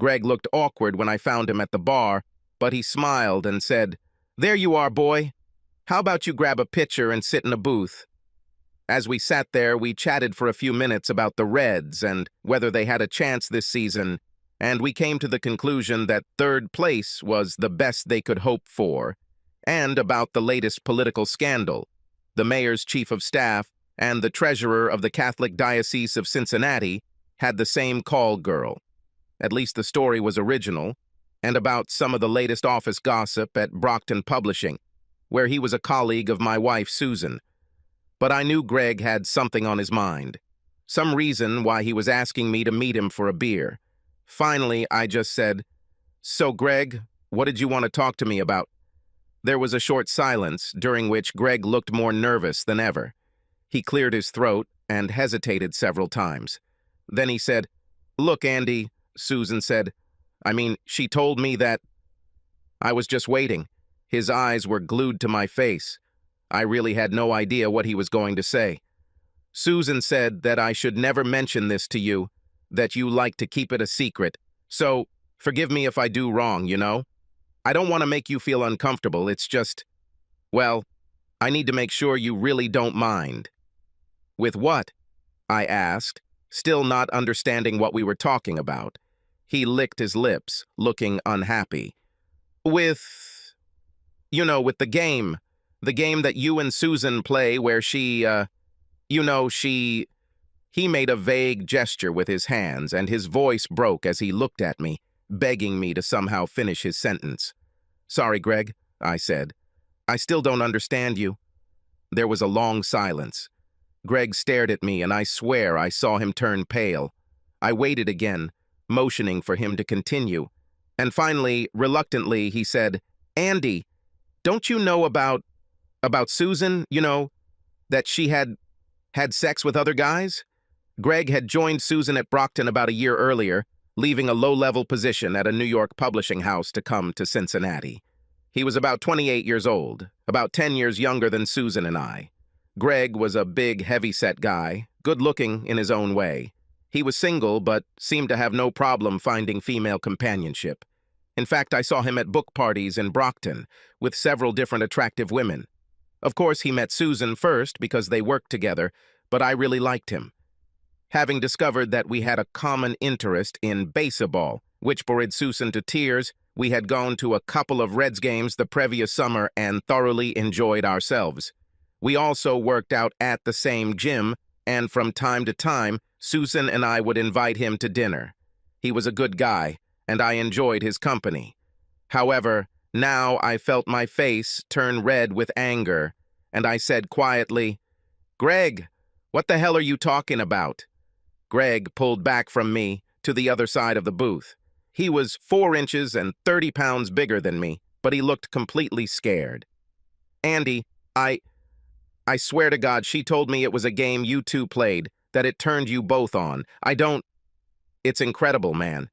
Greg looked awkward when I found him at the bar, but he smiled and said, "There you are, boy. How about you grab a pitcher and sit in a booth?" As we sat there, we chatted for a few minutes about the Reds and whether they had a chance this season, and we came to the conclusion that third place was the best they could hope for, and about the latest political scandal. The mayor's chief of staff and the treasurer of the Catholic Diocese of Cincinnati had the same call girl. At least the story was original, and about some of the latest office gossip at Brockton Publishing, where he was a colleague of my wife, Susan. But I knew Greg had something on his mind, some reason why he was asking me to meet him for a beer. Finally, I just said, "So, Greg, what did you want to talk to me about?" There was a short silence, during which Greg looked more nervous than ever. He cleared his throat and hesitated several times. Then he said, "Look, Andy," Susan said. She told me that." I was just waiting. His eyes were glued to my face. I really had no idea what he was going to say. "Susan said that I should never mention this to you, that you like to keep it a secret. So, forgive me if I do wrong, you know? I don't want to make you feel uncomfortable, it's just, well, I need to make sure you really don't mind." "With what?" I asked, still not understanding what we were talking about. He licked his lips, looking unhappy. With the game. The game that you and Susan play where she. He made a vague gesture with his hands, and his voice broke as he looked at me, begging me to somehow finish his sentence. "Sorry, Greg," I said. "I still don't understand you." There was a long silence. Greg stared at me, and I swear I saw him turn pale. I waited again, motioning for him to continue. And finally, reluctantly, he said, "Andy, don't you know about Susan, that she had sex with other guys?" Greg had joined Susan at Brockton about a year earlier, leaving a low-level position at a New York publishing house to come to Cincinnati. He was about 28 years old, about 10 years younger than Susan and I. Greg was a big, heavy-set guy, good-looking in his own way. He was single, but seemed to have no problem finding female companionship. In fact, I saw him at book parties in Brockton, with several different attractive women. Of course, he met Susan first because they worked together, but I really liked him. Having discovered that we had a common interest in baseball, which bored Susan to tears, we had gone to a couple of Reds games the previous summer and thoroughly enjoyed ourselves. We also worked out at the same gym, and from time to time, Susan and I would invite him to dinner. He was a good guy, and I enjoyed his company. However, now I felt my face turn red with anger, and I said quietly, "Greg, what the hell are you talking about?" Greg pulled back from me to the other side of the booth. He was 4 inches and 30 pounds bigger than me, but he looked completely scared. "Andy, I swear to God, she told me it was a game you two played, that it turned you both on. It's incredible, man."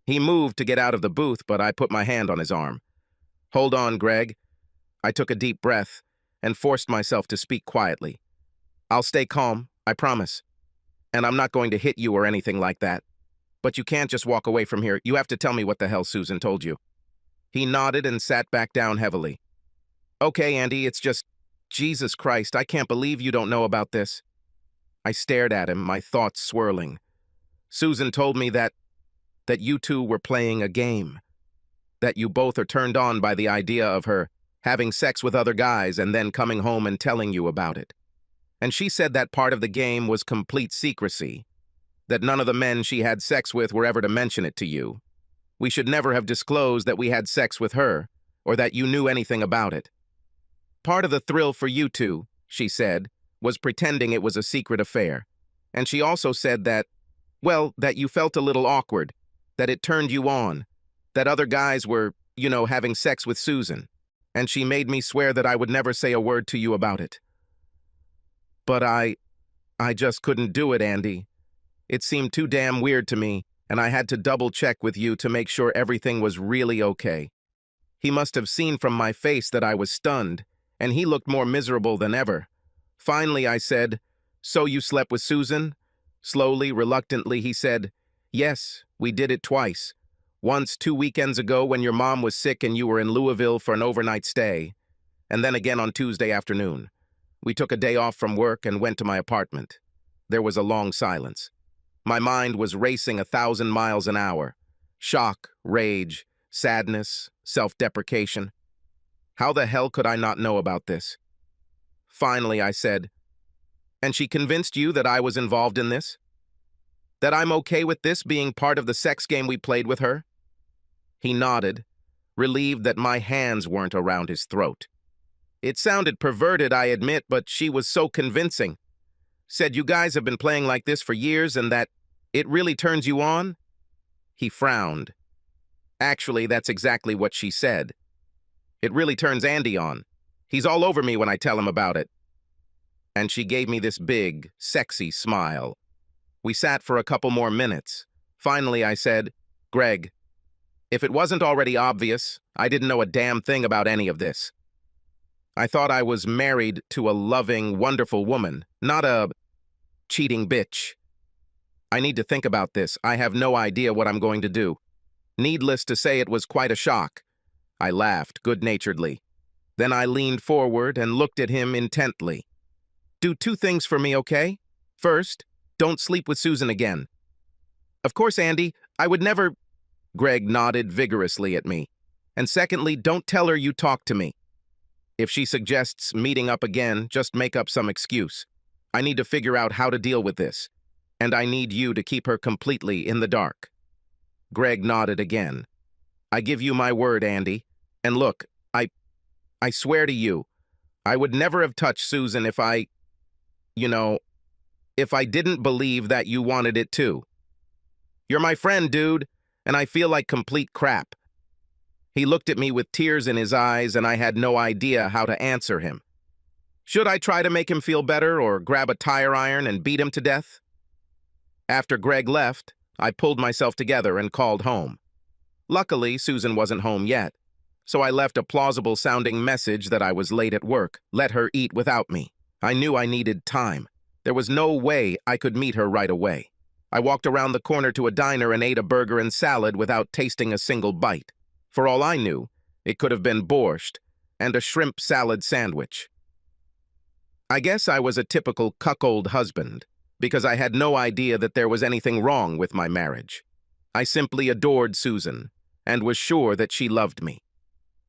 He moved to get out of the booth, but I put my hand on his arm. "Hold on, Greg." I took a deep breath and forced myself to speak quietly. "I'll stay calm, I promise. And I'm not going to hit you or anything like that. But you can't just walk away from here. You have to tell me what the hell Susan told you." He nodded and sat back down heavily. "Okay, Andy, it's just, Jesus Christ, I can't believe you don't know about this." I stared at him, my thoughts swirling. "Susan told me that you two were playing a game. That you both are turned on by the idea of her having sex with other guys and then coming home and telling you about it. And she said that part of the game was complete secrecy, that none of the men she had sex with were ever to mention it to you. We should never have disclosed that we had sex with her, or that you knew anything about it. Part of the thrill for you two," she said, "was pretending it was a secret affair. And she also said that you felt a little awkward, that it turned you on, that other guys were, having sex with Susan. And she made me swear that I would never say a word to you about it." But I just couldn't do it, Andy. It seemed too damn weird to me, and I had to double-check with you to make sure everything was really okay. He must have seen from my face that I was stunned, and he looked more miserable than ever. Finally, I said, "So you slept with Susan?" Slowly, reluctantly, he said, "Yes, we did it twice. Once 2 weekends ago when your mom was sick and you were in Louisville for an overnight stay, and then again on Tuesday afternoon. We took a day off from work and went to my apartment. There was a long silence. My mind was racing 1,000 miles an hour. Shock, rage, sadness, self-deprecation. How the hell could I not know about this? Finally, I said, "And she convinced you that I was involved in this? That I'm okay with this being part of the sex game we played with her?" He nodded, relieved that my hands weren't around his throat. It sounded perverted, I admit, but she was so convincing. Said you guys have been playing like this for years and that it really turns you on? He frowned. Actually, that's exactly what she said. It really turns Andy on. He's all over me when I tell him about it. And she gave me this big, sexy smile. We sat for a couple more minutes. Finally, I said, "Greg, if it wasn't already obvious, I didn't know a damn thing about any of this. I thought I was married to a loving, wonderful woman, not a cheating bitch. I need to think about this. I have no idea what I'm going to do." Needless to say, it was quite a shock. I laughed good-naturedly. Then I leaned forward and looked at him intently. "Do 2 things for me, okay? First, don't sleep with Susan again." "Of course, Andy, I would never—" Greg nodded vigorously at me. "And secondly, don't tell her you talked to me. If she suggests meeting up again, just make up some excuse. I need to figure out how to deal with this. And I need you to keep her completely in the dark." Greg nodded again. "I give you my word, Andy. And look, I swear to you, I would never have touched Susan if if I didn't believe that you wanted it too. You're my friend, dude, and I feel like complete crap." He looked at me with tears in his eyes, and I had no idea how to answer him. Should I try to make him feel better or grab a tire iron and beat him to death? After Greg left, I pulled myself together and called home. Luckily, Susan wasn't home yet, so I left a plausible-sounding message that I was late at work, let her eat without me. I knew I needed time. There was no way I could meet her right away. I walked around the corner to a diner and ate a burger and salad without tasting a single bite. For all I knew, it could have been borscht and a shrimp salad sandwich. I guess I was a typical cuckold husband, because I had no idea that there was anything wrong with my marriage. I simply adored Susan and was sure that she loved me.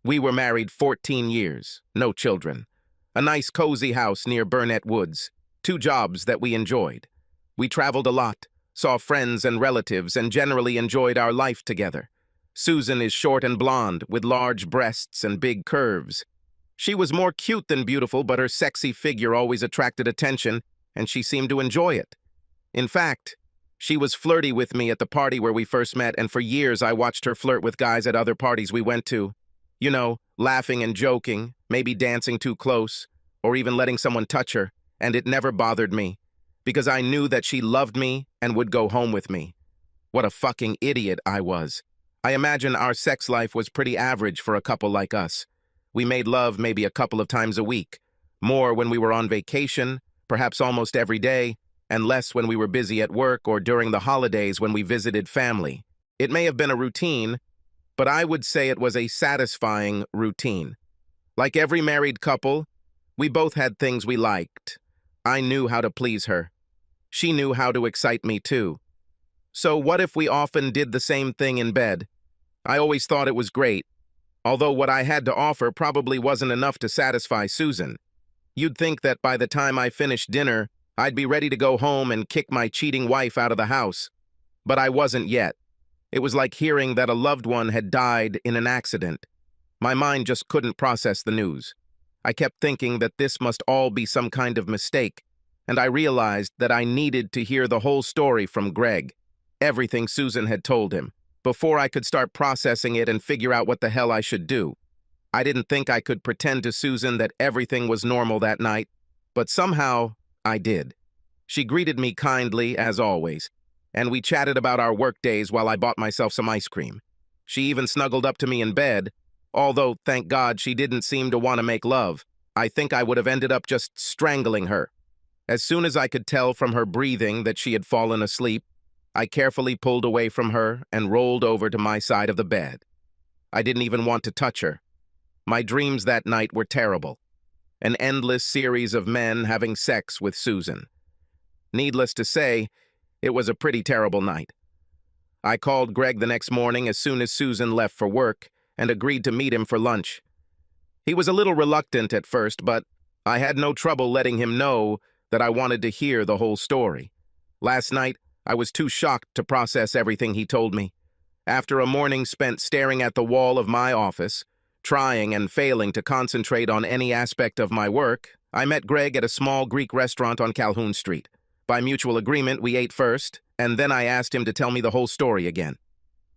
We were married 14 years, no children, a nice cozy house near Burnett Woods, 2 jobs that we enjoyed. We traveled a lot, saw friends and relatives, and generally enjoyed our life together. Susan is short and blonde, with large breasts and big curves. She was more cute than beautiful, but her sexy figure always attracted attention, and she seemed to enjoy it. In fact, she was flirty with me at the party where we first met, and for years I watched her flirt with guys at other parties we went to. You know, laughing and joking, maybe dancing too close, or even letting someone touch her, and it never bothered me, because I knew that she loved me and would go home with me. What a fucking idiot I was. I imagine our sex life was pretty average for a couple like us. We made love maybe a couple of times a week, more when we were on vacation, perhaps almost every day, and less when we were busy at work or during the holidays when we visited family. It may have been a routine, but I would say it was a satisfying routine. Like every married couple, we both had things we liked. I knew how to please her. She knew how to excite me too. So what if we often did the same thing in bed? I always thought it was great, although what I had to offer probably wasn't enough to satisfy Susan. You'd think that by the time I finished dinner, I'd be ready to go home and kick my cheating wife out of the house. But I wasn't yet. It was like hearing that a loved one had died in an accident. My mind just couldn't process the news. I kept thinking that this must all be some kind of mistake, and I realized that I needed to hear the whole story from Greg, everything Susan had told him, before I could start processing it and figure out what the hell I should do. I didn't think I could pretend to Susan that everything was normal that night, but somehow I did. She greeted me kindly, as always, and we chatted about our work days while I bought myself some ice cream. She even snuggled up to me in bed, although, thank God, she didn't seem to want to make love. I think I would have ended up just strangling her. As soon as I could tell from her breathing that she had fallen asleep, I carefully pulled away from her and rolled over to my side of the bed. I didn't even want to touch her. My dreams that night were terrible. An endless series of men having sex with Susan. Needless to say, it was a pretty terrible night. I called Greg the next morning as soon as Susan left for work and agreed to meet him for lunch. He was a little reluctant at first, but I had no trouble letting him know that I wanted to hear the whole story. Last night, I was too shocked to process everything he told me. After a morning spent staring at the wall of my office, trying and failing to concentrate on any aspect of my work, I met Greg at a small Greek restaurant on Calhoun Street. By mutual agreement, we ate first, and then I asked him to tell me the whole story again.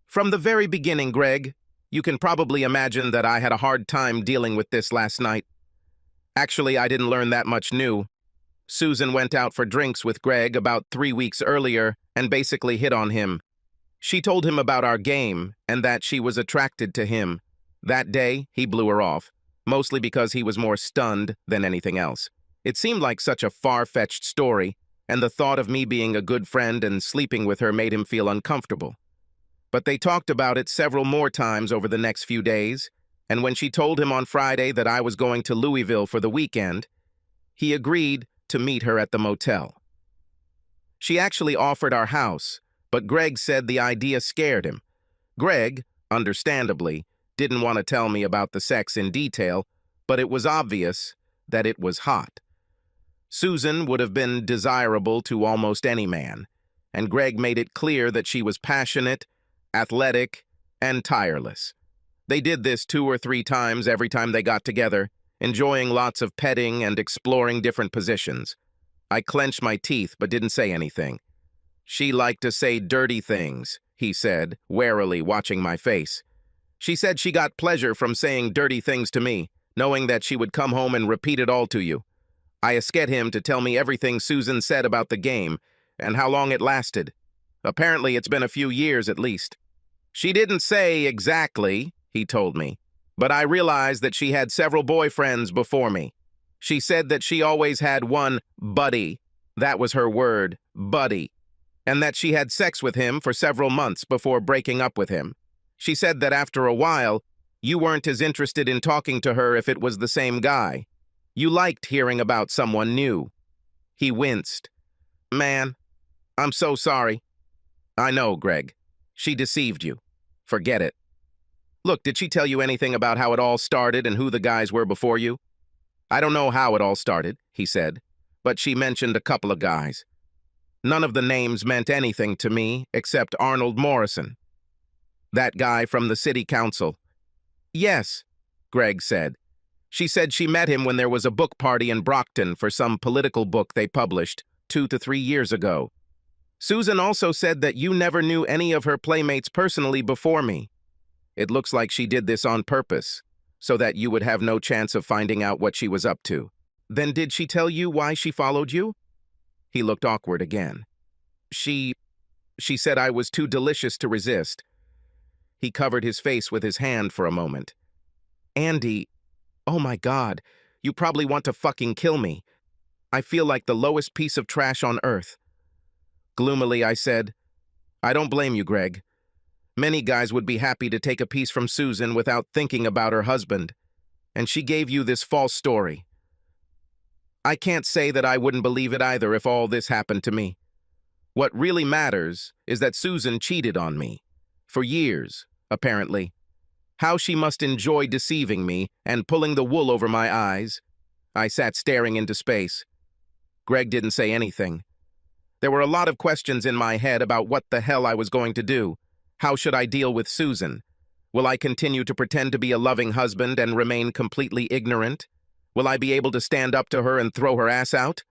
From the very beginning, Greg, you can probably imagine that I had a hard time dealing with this last night. Actually, I didn't learn that much new. Susan went out for drinks with Greg about 3 weeks earlier and basically hit on him. She told him about our game and that she was attracted to him. That day, he blew her off, mostly because he was more stunned than anything else. It seemed like such a far-fetched story, and the thought of me being a good friend and sleeping with her made him feel uncomfortable. But they talked about it several more times over the next few days, and when she told him on Friday that I was going to Louisville for the weekend, he agreed to meet her at the motel. She actually offered our house, but Greg said the idea scared him. Greg, understandably, didn't want to tell me about the sex in detail, but it was obvious that it was hot. Susan would have been desirable to almost any man, and Greg made it clear that she was passionate, athletic, and tireless. They did this 2 or 3 times every time they got together, enjoying lots of petting and exploring different positions. I clenched my teeth but didn't say anything. She liked to say dirty things, he said, warily watching my face. She said she got pleasure from saying dirty things to me, knowing that she would come home and repeat it all to you. I asked him to tell me everything Susan said about the game and how long it lasted. Apparently, it's been a few years at least. She didn't say exactly, he told me, but I realized that she had several boyfriends before me. She said that she always had one buddy, that was her word, buddy, and that she had sex with him for several months before breaking up with him. She said that after a while, you weren't as interested in talking to her if it was the same guy. You liked hearing about someone new. He winced. Man, I'm so sorry. I know, Greg. She deceived you. Forget it. Look, did she tell you anything about how it all started and who the guys were before you? I don't know how it all started, he said, but she mentioned a couple of guys. None of the names meant anything to me except Arnold Morrison. That guy from the city council. Yes, Greg said. She said she met him when there was a book party in Brockton for some political book they published 2 to 3 years ago. Susan also said that you never knew any of her playmates personally before me. It looks like she did this on purpose, so that you would have no chance of finding out what she was up to. Then did she tell you why she followed you? He looked awkward again. She said I was too delicious to resist. He covered his face with his hand for a moment. Andy, oh my God, you probably want to fucking kill me. I feel like the lowest piece of trash on earth. Gloomily, I said, I don't blame you, Greg. Many guys would be happy to take a piece from Susan without thinking about her husband, and she gave you this false story. I can't say that I wouldn't believe it either if all this happened to me. What really matters is that Susan cheated on me. For years, apparently. How she must enjoy deceiving me and pulling the wool over my eyes. I sat staring into space. Greg didn't say anything. There were a lot of questions in my head about what the hell I was going to do. How should I deal with Susan? Will I continue to pretend to be a loving husband and remain completely ignorant? Will I be able to stand up to her and throw her ass out?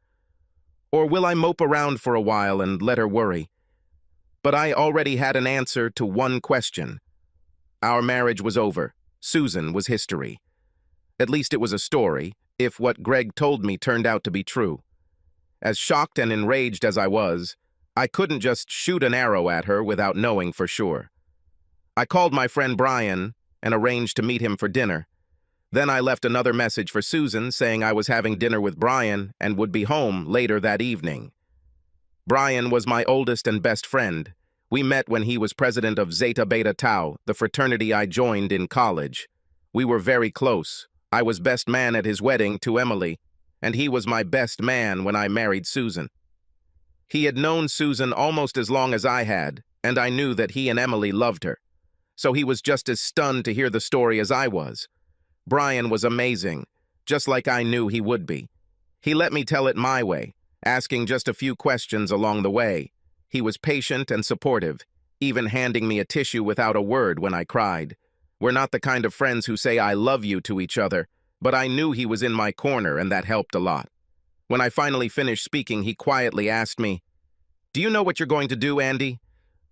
Or will I mope around for a while and let her worry? But I already had an answer to one question. Our marriage was over. Susan was history. At least it was a story, if what Greg told me turned out to be true. As shocked and enraged as I was, I couldn't just shoot an arrow at her without knowing for sure. I called my friend Brian and arranged to meet him for dinner. Then I left another message for Susan saying I was having dinner with Brian and would be home later that evening. Brian was my oldest and best friend. We met when he was president of Zeta Beta Tau, the fraternity I joined in college. We were very close. I was best man at his wedding to Emily, and he was my best man when I married Susan. He had known Susan almost as long as I had, and I knew that he and Emily loved her. So he was just as stunned to hear the story as I was. Brian was amazing, just like I knew he would be. He let me tell it my way, asking just a few questions along the way. He was patient and supportive, even handing me a tissue without a word when I cried. We're not the kind of friends who say I love you to each other, but I knew he was in my corner and that helped a lot. When I finally finished speaking, he quietly asked me, "Do you know what you're going to do, Andy?"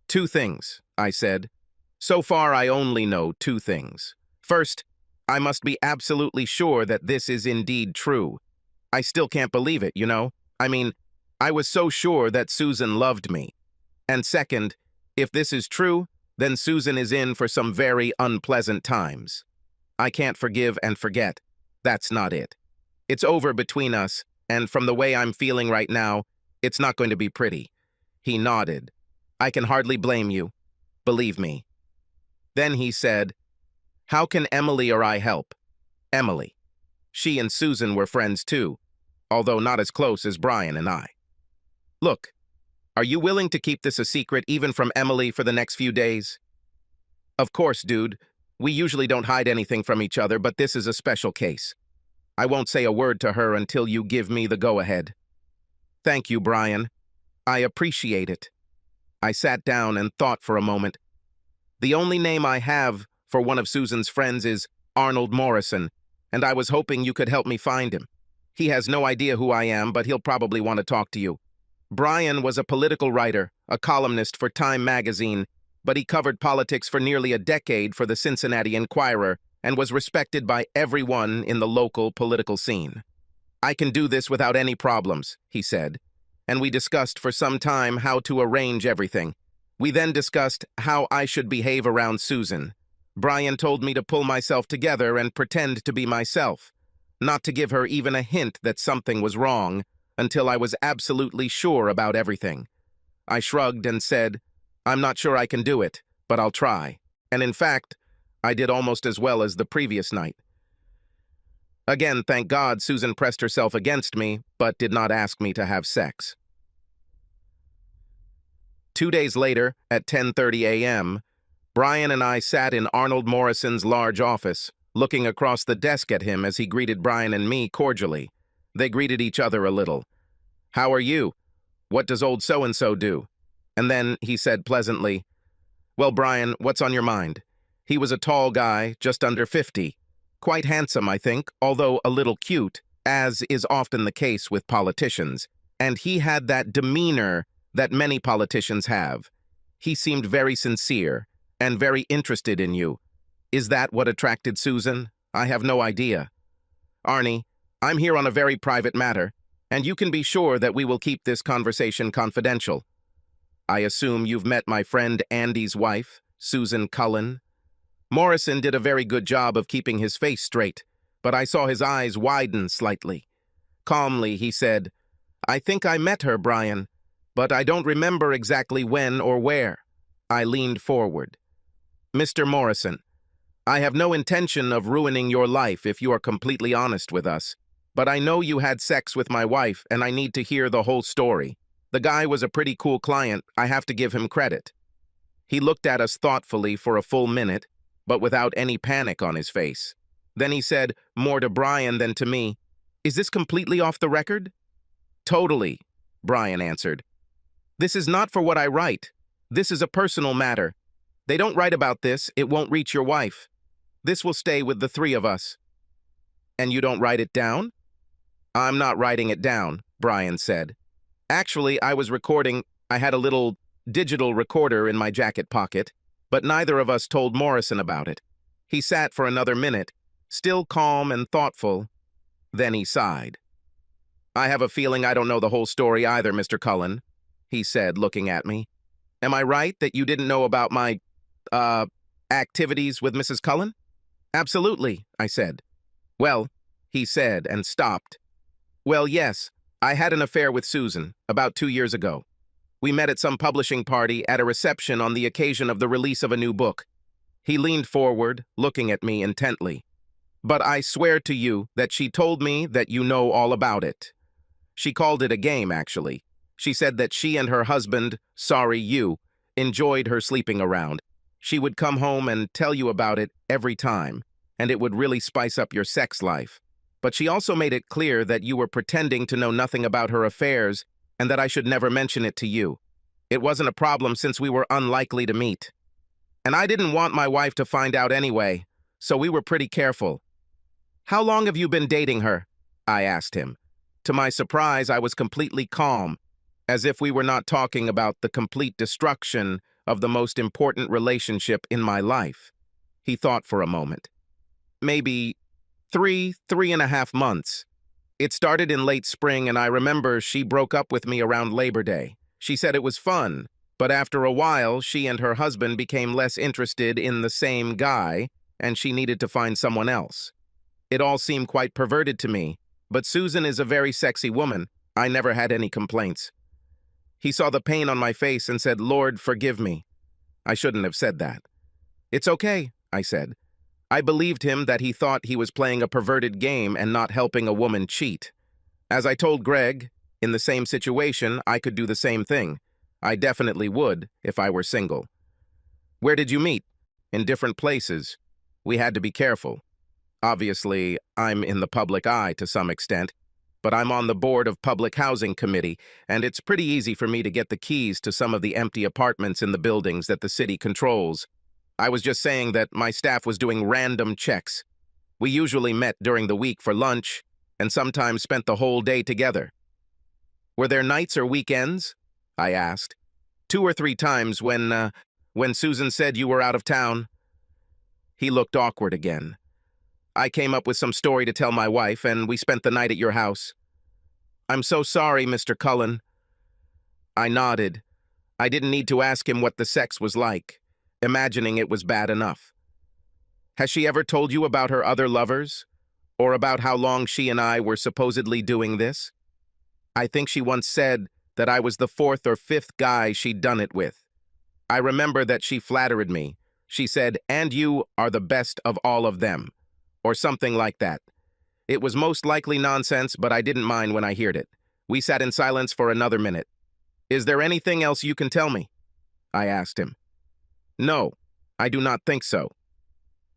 "Two things," I said. "So far, I only know two things. First, I must be absolutely sure that this is indeed true. I still can't believe it, you know? I was so sure that Susan loved me. And second, if this is true, then Susan is in for some very unpleasant times. I can't forgive and forget. That's not it. It's over between us, and from the way I'm feeling right now, it's not going to be pretty." He nodded. "I can hardly blame you. Believe me." Then he said, "How can Emily or I help?" Emily. She and Susan were friends too, although not as close as Brian and I. "Look, are you willing to keep this a secret even from Emily for the next few days?" "Of course, dude. We usually don't hide anything from each other, but this is a special case. I won't say a word to her until you give me the go-ahead." "Thank you, Brian. I appreciate it." I sat down and thought for a moment. The only name I have for one of Susan's friends is Arnold Morrison, and I was hoping you could help me find him. He has no idea who I am, but he'll probably want to talk to you. Brian was a political writer, a columnist for Time magazine, but he covered politics for nearly a decade for the Cincinnati Enquirer and was respected by everyone in the local political scene. "I can do this without any problems," he said, and we discussed for some time how to arrange everything. We then discussed how I should behave around Susan. Brian told me to pull myself together and pretend to be myself, not to give her even a hint that something was wrong until I was absolutely sure about everything. I shrugged and said, "I'm not sure I can do it, but I'll try." And in fact, I did almost as well as the previous night. Again, thank God, Susan pressed herself against me, but did not ask me to have sex. 2 days later, at 10:30 a.m., Brian and I sat in Arnold Morrison's large office, looking across the desk at him as he greeted Brian and me cordially. They greeted each other a little. "How are you? What does old so-and-so do?" And then he said pleasantly, "Well, Brian, what's on your mind?" He was a tall guy, just under 50. Quite handsome, I think, although a little cute, as is often the case with politicians. And he had that demeanor that many politicians have. He seemed very sincere and very interested in you. Is that what attracted Susan? I have no idea. "Arnie, I'm here on a very private matter, and you can be sure that we will keep this conversation confidential. I assume you've met my friend Andy's wife, Susan Cullen." Morrison did a very good job of keeping his face straight, but I saw his eyes widen slightly. Calmly, he said, "I think I met her, Brian, but I don't remember exactly when or where." I leaned forward. "Mr. Morrison, I have no intention of ruining your life if you are completely honest with us, but I know you had sex with my wife and I need to hear the whole story. The guy was a pretty cool client, I have to give him credit." He looked at us thoughtfully for a full minute, but without any panic on his face. Then he said, more to Brian than to me, "Is this completely off the record?" "Totally," Brian answered. "This is not for what I write. This is a personal matter. They don't write about this, it won't reach your wife. This will stay with the three of us." "And you don't write it down?" "I'm not writing it down," Brian said. "Actually, I was recording. I had a little digital recorder in my jacket pocket, but neither of us told Morrison about it." He sat for another minute, still calm and thoughtful. Then he sighed. "I have a feeling I don't know the whole story either, Mr. Cullen," he said, looking at me. "Am I right that you didn't know about my, activities with Mrs. Cullen?" "Absolutely," I said. "Well," he said and stopped. "Well, yes, I had an affair with Susan about 2 years ago. We met at some publishing party at a reception on the occasion of the release of a new book. He leaned forward, looking at me intently. But I swear to you that she told me that you know all about it. She called it a game, actually. She said that she and her husband, sorry you, enjoyed her sleeping around. She would come home and tell you about it every time, and it would really spice up your sex life. But she also made it clear that you were pretending to know nothing about her affairs and that I should never mention it to you. It wasn't a problem since we were unlikely to meet. And I didn't want my wife to find out anyway, so we were pretty careful. How long have you been dating her? I asked him. To my surprise, I was completely calm, as if we were not talking about the complete destruction of the most important relationship in my life. He thought for a moment. Maybe 3.5 months. It started in late spring, and I remember she broke up with me around Labor Day. She said it was fun, but after a while, she and her husband became less interested in the same guy, and she needed to find someone else. It all seemed quite perverted to me, but Susan is a very sexy woman. I never had any complaints. He saw the pain on my face and said, "Lord, forgive me." I shouldn't have said that. "It's okay," I said. I believed him that he thought he was playing a perverted game and not helping a woman cheat. As I told Greg, in the same situation, I could do the same thing. I definitely would if I were single. Where did you meet? In different places. We had to be careful. Obviously, I'm in the public eye to some extent, but I'm on the board of Public Housing Committee, and it's pretty easy for me to get the keys to some of the empty apartments in the buildings that the city controls. I was just saying that my staff was doing random checks. We usually met during the week for lunch, and sometimes spent the whole day together. Were there nights or weekends? I asked. 2 or 3 times when Susan said you were out of town. He looked awkward again. I came up with some story to tell my wife, and we spent the night at your house. I'm so sorry, Mr. Cullen. I nodded. I didn't need to ask him what the sex was like, imagining it was bad enough. Has she ever told you about her other lovers? Or about how long she and I were supposedly doing this? I think she once said that I was the 4th or 5th guy she'd done it with. I remember that she flattered me. She said, "And you are the best of all of them," or something like that. It was most likely nonsense, but I didn't mind when I heard it. We sat in silence for another minute. Is there anything else you can tell me? I asked him. No, I do not think so.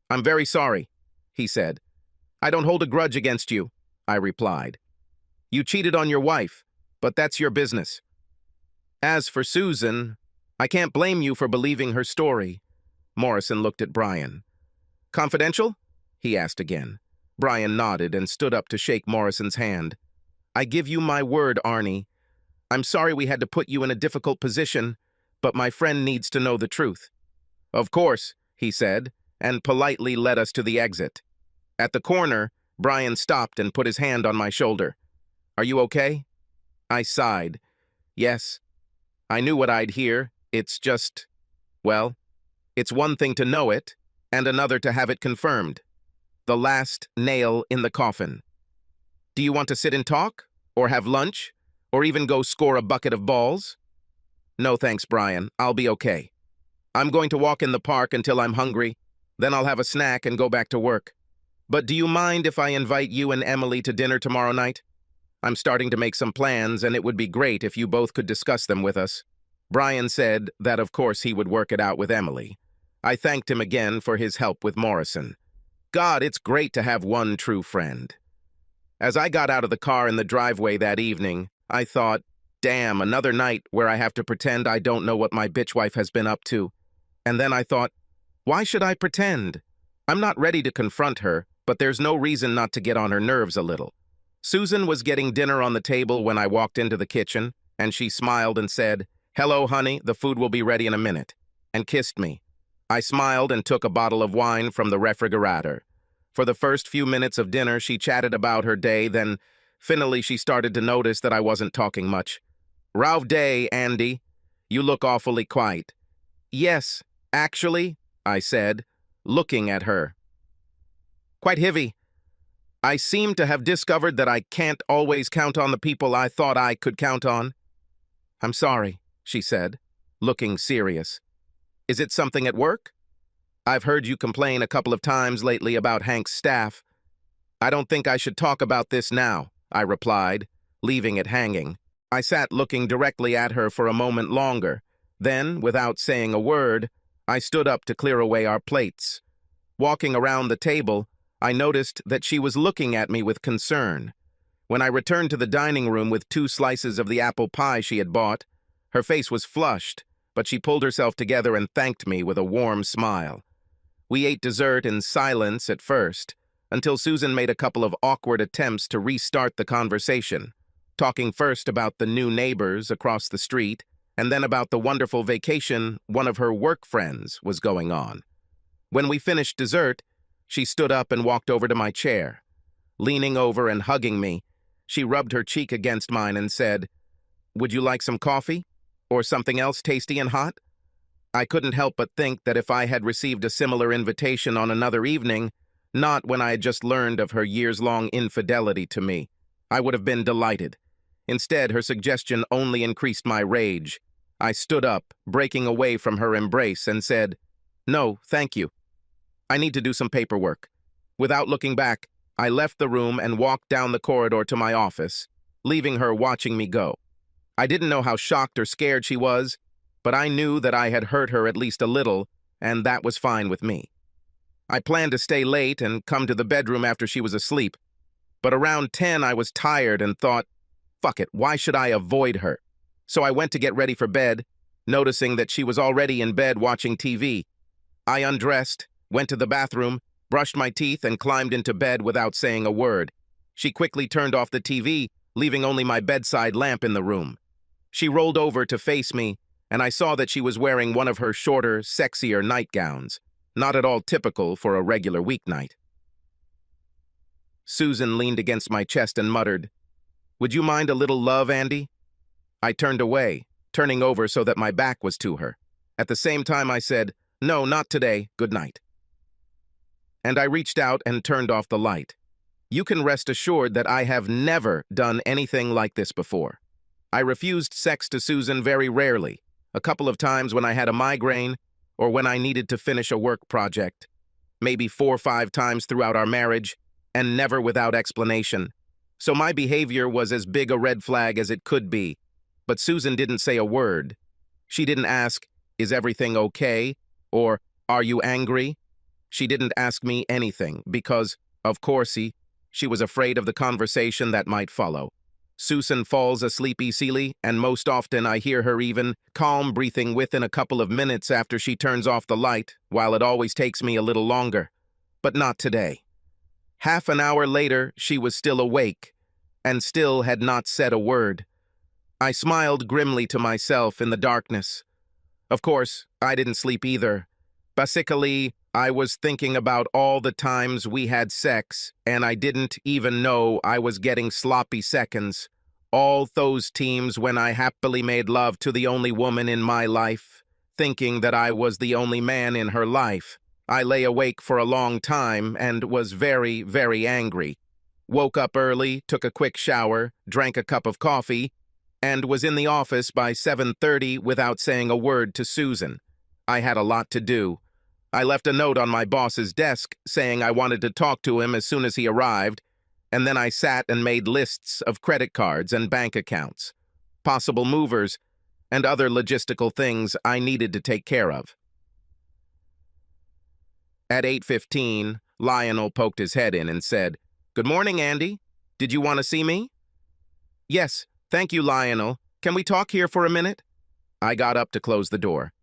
I'm very sorry, he said. I don't hold a grudge against you, I replied. You cheated on your wife, but that's your business. As for Susan, I can't blame you for believing her story. Morrison looked at Brian. Confidential? He asked again. Brian nodded and stood up to shake Morrison's hand. I give you my word, Arnie. I'm sorry we had to put you in a difficult position, but my friend needs to know the truth. Of course, he said, and politely led us to the exit. At the corner, Brian stopped and put his hand on my shoulder. Are you okay? I sighed. Yes. I knew what I'd hear. It's just, well, it's one thing to know it, and another to have it confirmed. The last nail in the coffin. Do you want to sit and talk? Or have lunch? Or even go score a bucket of balls? No thanks, Brian. I'll be okay. I'm going to walk in the park until I'm hungry. Then I'll have a snack and go back to work. But do you mind if I invite you and Emily to dinner tomorrow night? I'm starting to make some plans, and it would be great if you both could discuss them with us. Brian said that of course he would work it out with Emily. I thanked him again for his help with Morrison. God, it's great to have one true friend. As I got out of the car in the driveway that evening, I thought, damn, another night where I have to pretend I don't know what my bitch wife has been up to. And then I thought, why should I pretend? I'm not ready to confront her, but there's no reason not to get on her nerves a little. Susan was getting dinner on the table when I walked into the kitchen, and she smiled and said, "Hello, honey, the food will be ready in a minute," and kissed me. I smiled and took a bottle of wine from the refrigerator. For the first few minutes of dinner, she chatted about her day, then finally she started to notice that I wasn't talking much. "Rough day, Andy. You look awfully quiet." "Yes, actually," I said, looking at her. "Quite heavy. I seem to have discovered that I can't always count on the people I thought I could count on. I'm sorry." she said, looking serious. Is it something at work? I've heard you complain a couple of times lately about Hank's staff. I don't think I should talk about this now, I replied, leaving it hanging. I sat looking directly at her for a moment longer. Then, without saying a word, I stood up to clear away our plates. Walking around the table, I noticed that she was looking at me with concern. When I returned to the dining room with 2 slices of the apple pie she had bought, her face was flushed, but she pulled herself together and thanked me with a warm smile. We ate dessert in silence at first, until Susan made a couple of awkward attempts to restart the conversation, talking first about the new neighbors across the street, and then about the wonderful vacation one of her work friends was going on. When we finished dessert, she stood up and walked over to my chair. Leaning over and hugging me, she rubbed her cheek against mine and said, "Would you like some coffee? Or something else tasty and hot?" I couldn't help but think that if I had received a similar invitation on another evening, not when I had just learned of her years-long infidelity to me, I would have been delighted. Instead, her suggestion only increased my rage. I stood up, breaking away from her embrace, and said, "No, thank you. I need to do some paperwork." Without looking back, I left the room and walked down the corridor to my office, leaving her watching me go. I didn't know how shocked or scared she was, but I knew that I had hurt her at least a little, and that was fine with me. I planned to stay late and come to the bedroom after she was asleep, but around 10 I was tired and thought, fuck it, why should I avoid her? So I went to get ready for bed, noticing that she was already in bed watching TV. I undressed, went to the bathroom, brushed my teeth, and climbed into bed without saying a word. She quickly turned off the TV, leaving only my bedside lamp in the room. She rolled over to face me, and I saw that she was wearing one of her shorter, sexier nightgowns, not at all typical for a regular weeknight. Susan leaned against my chest and muttered, "Would you mind a little love, Andy?" I turned away, turning over so that my back was to her. At the same time I said, "No, not today, good night." And I reached out and turned off the light. You can rest assured that I have never done anything like this before. I refused sex to Susan very rarely, a couple of times when I had a migraine or when I needed to finish a work project, maybe 4 or 5 times throughout our marriage, and never without explanation. So my behavior was as big a red flag as it could be, but Susan didn't say a word. She didn't ask, "Is everything okay?" or "Are you angry?" She didn't ask me anything because, of course, she was afraid of the conversation that might follow. Susan falls asleep easily, and most often I hear her even calm breathing within a couple of minutes after she turns off the light, while it always takes me a little longer. But not today. Half an hour later, she was still awake, and still had not said a word. I smiled grimly to myself in the darkness. Of course, I didn't sleep either. Basically, I was thinking about all the times we had sex, and I didn't even know I was getting sloppy seconds. All those times when I happily made love to the only woman in my life, thinking that I was the only man in her life. I lay awake for a long time and was very, very angry. Woke up early, took a quick shower, drank a cup of coffee, and was in the office by 7:30 without saying a word to Susan. I had a lot to do. I left a note on my boss's desk saying I wanted to talk to him as soon as he arrived, and then I sat and made lists of credit cards and bank accounts, possible movers, and other logistical things I needed to take care of. At 8:15, Lionel poked his head in and said, "Good morning, Andy. Did you want to see me?" "Yes, thank you, Lionel. Can we talk here for a minute?" I got up to close the door.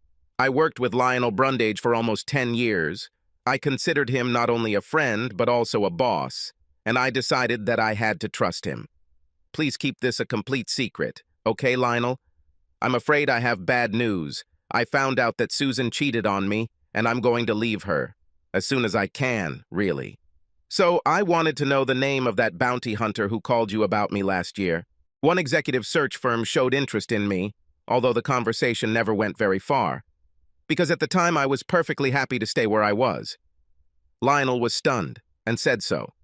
I worked with Lionel Brundage for almost 10 years. I considered him not only a friend, but also a boss, and I decided that I had to trust him. "Please keep this a complete secret, okay, Lionel? I'm afraid I have bad news. I found out that Susan cheated on me, and I'm going to leave her. As soon as I can, really. So I wanted to know the name of that bounty hunter who called you about me last year. One executive search firm showed interest in me, although the conversation never went very far, because at the time I was perfectly happy to stay where I was." Lionel was stunned and said so.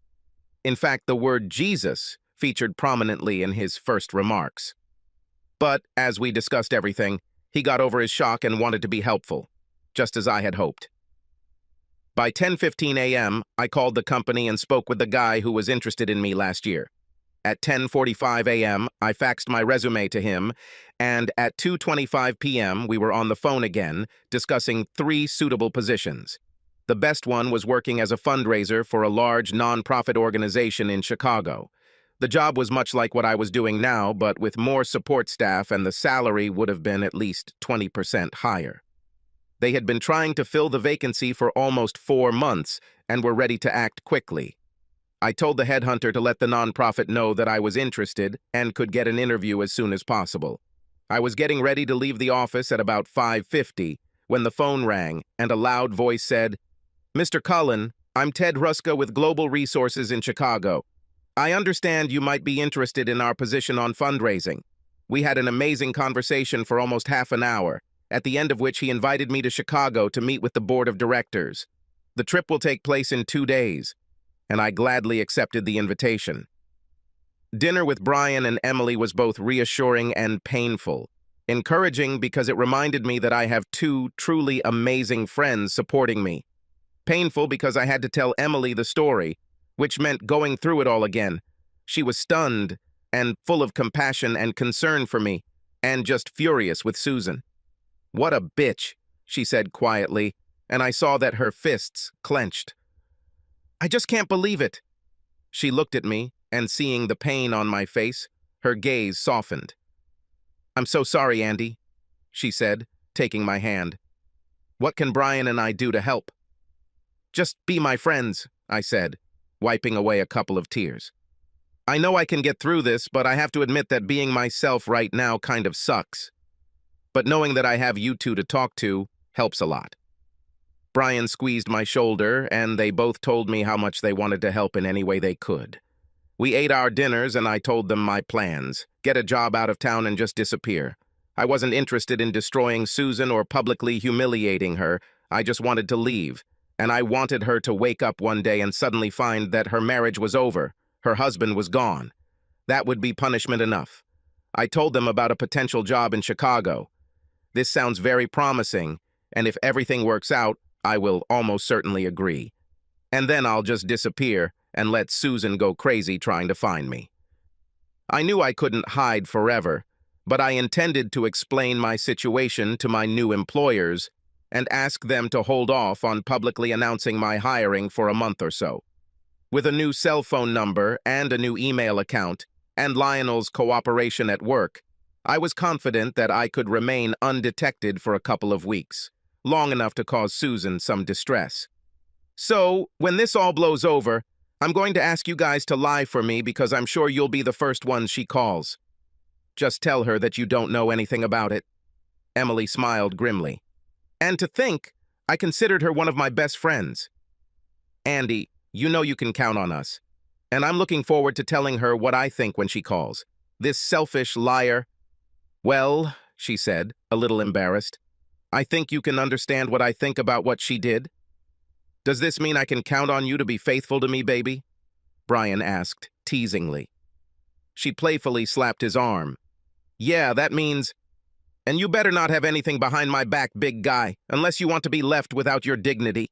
In fact, the word Jesus featured prominently in his first remarks. But, as we discussed everything, he got over his shock and wanted to be helpful, just as I had hoped. By 10:15 a.m., I called the company and spoke with the guy who was interested in me last year. At 10:45 a.m., I faxed my resume to him, and at 2:25 p.m., we were on the phone again, discussing 3 suitable positions. The best one was working as a fundraiser for a large nonprofit organization in Chicago. The job was much like what I was doing now, but with more support staff, and the salary would have been at least 20% higher. They had been trying to fill the vacancy for almost 4 months and were ready to act quickly. I told the headhunter to let the nonprofit know that I was interested and could get an interview as soon as possible. I was getting ready to leave the office at about 5:50 when the phone rang and a loud voice said, "Mr. Cullen, I'm Ted Ruska with Global Resources in Chicago. I understand you might be interested in our position on fundraising. We had an amazing conversation for almost half an hour, at the end of which he invited me to Chicago to meet with the board of directors. The trip will take place in 2 days, and I gladly accepted the invitation." Dinner with Brian and Emily was both reassuring and painful. Encouraging because it reminded me that I have 2 truly amazing friends supporting me. Painful because I had to tell Emily the story, which meant going through it all again. She was stunned and full of compassion and concern for me, and just furious with Susan. "What a bitch," she said quietly, and I saw that her fists clenched. "I just can't believe it." She looked at me, and seeing the pain on my face, her gaze softened. "I'm so sorry, Andy," she said, taking my hand. "What can Brian and I do to help?" "Just be my friends," I said, wiping away a couple of tears. "I know I can get through this, but I have to admit that being myself right now kind of sucks. But knowing that I have you 2 to talk to helps a lot." Brian squeezed my shoulder, and they both told me how much they wanted to help in any way they could. We ate our dinners, and I told them my plans: get a job out of town and just disappear. I wasn't interested in destroying Susan or publicly humiliating her. I just wanted to leave, and I wanted her to wake up one day and suddenly find that her marriage was over, her husband was gone. That would be punishment enough. I told them about a potential job in Chicago. This sounds very promising, and if everything works out, I will almost certainly agree. And then I'll just disappear and let Susan go crazy trying to find me. I knew I couldn't hide forever, but I intended to explain my situation to my new employers and ask them to hold off on publicly announcing my hiring for a month or so. With a new cell phone number and a new email account, and Lionel's cooperation at work, I was confident that I could remain undetected for a couple of weeks, long enough to cause Susan some distress. So, when this all blows over, I'm going to ask you guys to lie for me because I'm sure you'll be the first ones she calls. Just tell her that you don't know anything about it." Emily smiled grimly. "And to think, I considered her one of my best friends. Andy, you know you can count on us. And I'm looking forward to telling her what I think when she calls. This selfish liar." "Well," she said, a little embarrassed, "I think you can understand what I think about what she did." "Does this mean I can count on you to be faithful to me, baby?" Brian asked, teasingly. She playfully slapped his arm. "Yeah, that means... And you better not have anything behind my back, big guy, unless you want to be left without your dignity."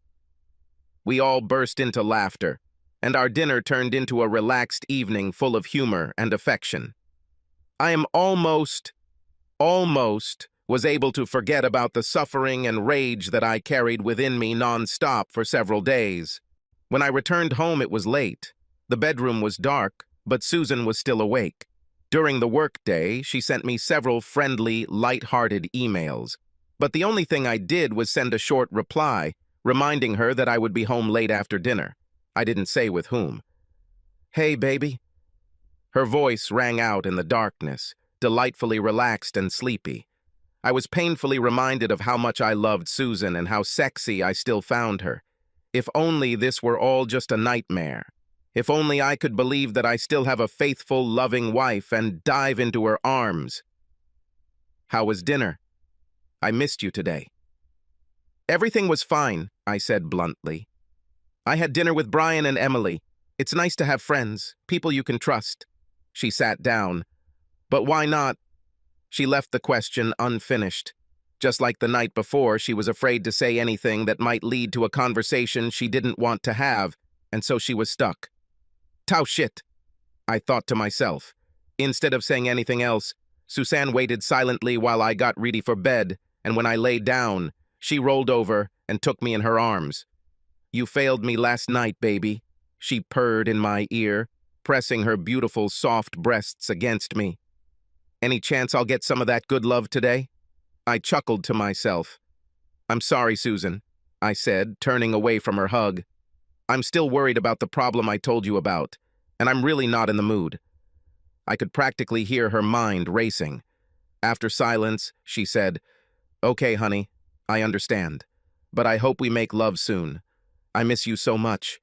We all burst into laughter, and our dinner turned into a relaxed evening full of humor and affection. I am almost was able to forget about the suffering and rage that I carried within me non-stop for several days. When I returned home, it was late. The bedroom was dark, but Susan was still awake. During the workday, she sent me several friendly, light-hearted emails. But the only thing I did was send a short reply, reminding her that I would be home late after dinner. I didn't say with whom. "Hey, baby." Her voice rang out in the darkness, delightfully relaxed and sleepy. I was painfully reminded of how much I loved Susan and how sexy I still found her. If only this were all just a nightmare. If only I could believe that I still have a faithful, loving wife and dive into her arms. "How was dinner? I missed you today." "Everything was fine," I said bluntly. "I had dinner with Brian and Emily. It's nice to have friends, people you can trust." She sat down. "But why not?" She left the question unfinished. Just like the night before, she was afraid to say anything that might lead to a conversation she didn't want to have, and so she was stuck. Tau shit, I thought to myself. Instead of saying anything else, Suzanne waited silently while I got ready for bed, and when I lay down, she rolled over and took me in her arms. You failed me last night, baby, she purred in my ear, pressing her beautiful, soft breasts against me. Any chance I'll get some of that good love today? I chuckled to myself. I'm sorry, Susan, I said, turning away from her hug. I'm still worried about the problem I told you about, and I'm really not in the mood. I could practically hear her mind racing. After silence, she said, Okay, honey, I understand, but I hope we make love soon. I miss you so much.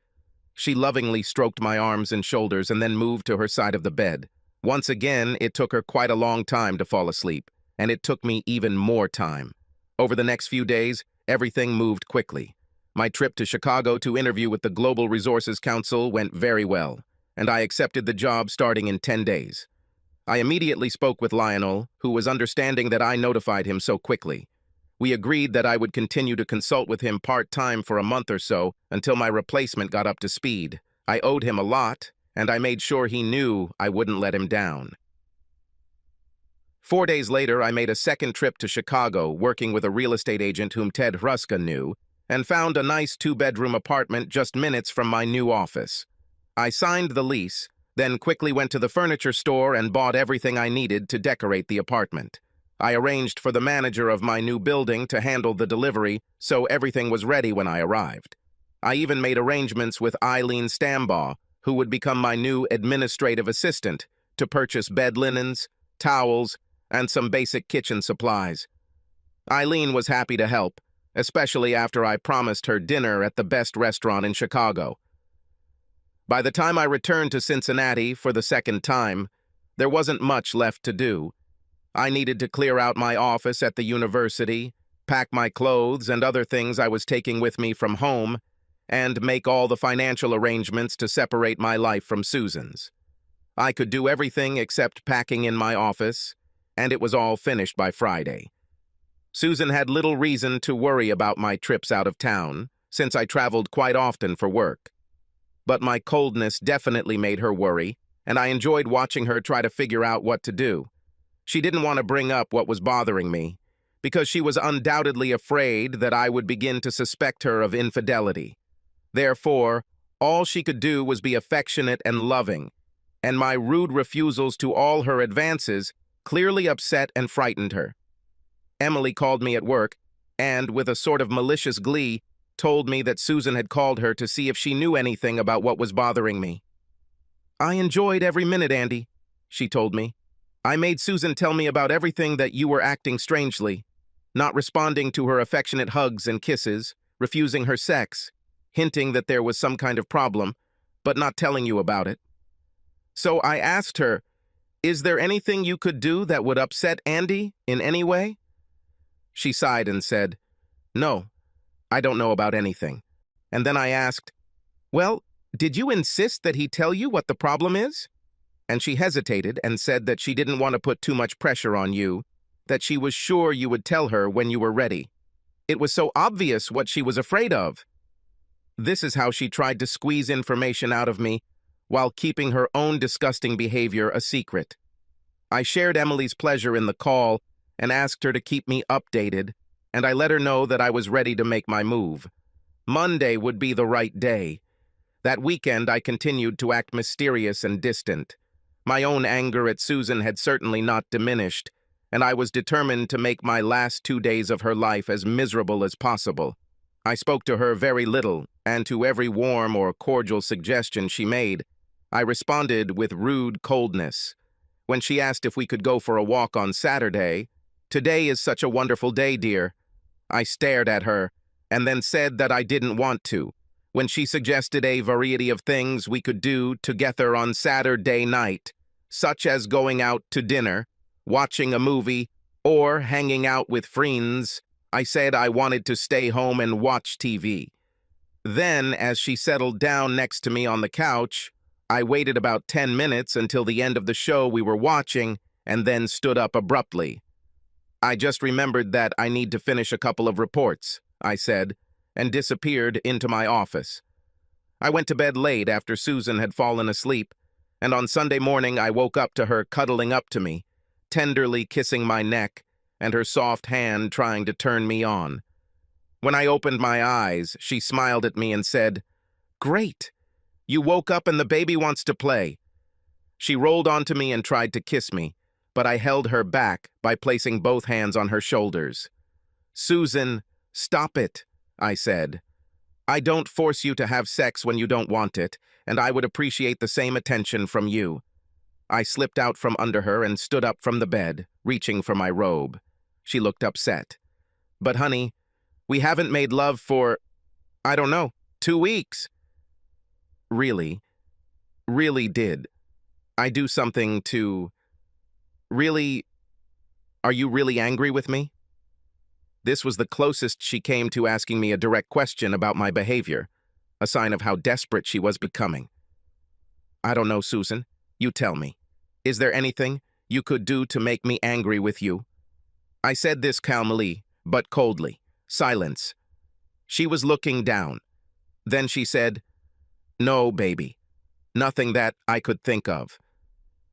She lovingly stroked my arms and shoulders and then moved to her side of the bed. Once again, it took her quite a long time to fall asleep, and it took me even more time. Over the next few days, everything moved quickly. My trip to Chicago to interview with the Global Resources Council went very well, and I accepted the job starting in 10 days. I immediately spoke with Lionel, who was understanding that I notified him so quickly. We agreed that I would continue to consult with him part-time for a month or so until my replacement got up to speed. I owed him a lot, and I made sure he knew I wouldn't let him down. 4 days later, I made a second trip to Chicago, working with a real estate agent whom Ted Hruska knew, and found a nice 2-bedroom apartment just minutes from my new office. I signed the lease, then quickly went to the furniture store and bought everything I needed to decorate the apartment. I arranged for the manager of my new building to handle the delivery, so everything was ready when I arrived. I even made arrangements with Eileen Stambaugh, who would become my new administrative assistant, to purchase bed linens, towels, and some basic kitchen supplies. Eileen was happy to help, especially after I promised her dinner at the best restaurant in Chicago. By the time I returned to Cincinnati for the second time, there wasn't much left to do. I needed to clear out my office at the university, pack my clothes and other things I was taking with me from home, and make all the financial arrangements to separate my life from Susan's. I could do everything except packing in my office, and it was all finished by Friday. Susan had little reason to worry about my trips out of town, since I traveled quite often for work. But my coldness definitely made her worry, and I enjoyed watching her try to figure out what to do. She didn't want to bring up what was bothering me, because she was undoubtedly afraid that I would begin to suspect her of infidelity. Therefore, all she could do was be affectionate and loving, and my rude refusals to all her advances clearly upset and frightened her. Emily called me at work and, with a sort of malicious glee, told me that Susan had called her to see if she knew anything about what was bothering me. I enjoyed every minute, Andy, she told me. I made Susan tell me about everything that you were acting strangely, not responding to her affectionate hugs and kisses, refusing her sex, hinting that there was some kind of problem, but not telling you about it. So I asked her, is there anything you could do that would upset Andy in any way? She sighed and said, No, I don't know about anything. And then I asked, Well, did you insist that he tell you what the problem is? And she hesitated and said that she didn't want to put too much pressure on you, that she was sure you would tell her when you were ready. It was so obvious what she was afraid of. This is how she tried to squeeze information out of me while keeping her own disgusting behavior a secret. I shared Emily's pleasure in the call and asked her to keep me updated, and I let her know that I was ready to make my move. Monday would be the right day. That weekend, I continued to act mysterious and distant. My own anger at Susan had certainly not diminished, and I was determined to make my last 2 days of her life as miserable as possible. I spoke to her very little, and to every warm or cordial suggestion she made, I responded with rude coldness. When she asked if we could go for a walk on Saturday, "Today is such a wonderful day, dear," I stared at her and then said that I didn't want to. When she suggested a variety of things we could do together on Saturday night, such as going out to dinner, watching a movie, or hanging out with friends, I said I wanted to stay home and watch TV. Then, as she settled down next to me on the couch, I waited about 10 minutes until the end of the show we were watching, and then stood up abruptly. "I just remembered that I need to finish a couple of reports," I said, and disappeared into my office. I went to bed late after Susan had fallen asleep, and on Sunday morning I woke up to her cuddling up to me, tenderly kissing my neck, and her soft hand trying to turn me on. When I opened my eyes, she smiled at me and said, "Great! You woke up and the baby wants to play." She rolled onto me and tried to kiss me, but I held her back by placing both hands on her shoulders. "Susan, stop it," I said. "I don't force you to have sex when you don't want it, and I would appreciate the same attention from you." I slipped out from under her and stood up from the bed, reaching for my robe. She looked upset. "But honey, we haven't made love for, I don't know, 2 weeks." Really did I do something to... Really? Are you really angry with me? This was the closest she came to asking me a direct question about my behavior, a sign of how desperate she was becoming. "I don't know, Susan. You tell me. Is there anything you could do to make me angry with you?" I said this calmly, but coldly. Silence. She was looking down. Then she said, "No, baby. Nothing that I could think of."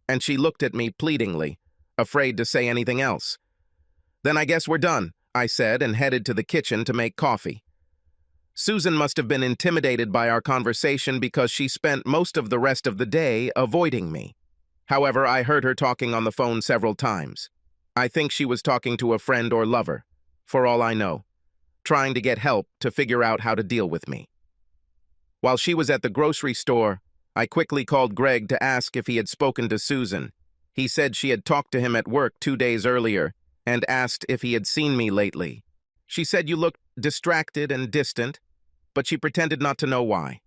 And she looked at me pleadingly, afraid to say anything else. "Then I guess we're done," I said, and headed to the kitchen to make coffee. Susan must have been intimidated by our conversation because she spent most of the rest of the day avoiding me. However, I heard her talking on the phone several times. I think she was talking to a friend or lover, for all I know, trying to get help to figure out how to deal with me. While she was at the grocery store, I quickly called Greg to ask if he had spoken to Susan. He said she had talked to him at work 2 days earlier and asked if he had seen me lately. She said you looked distracted and distant, but she pretended not to know why.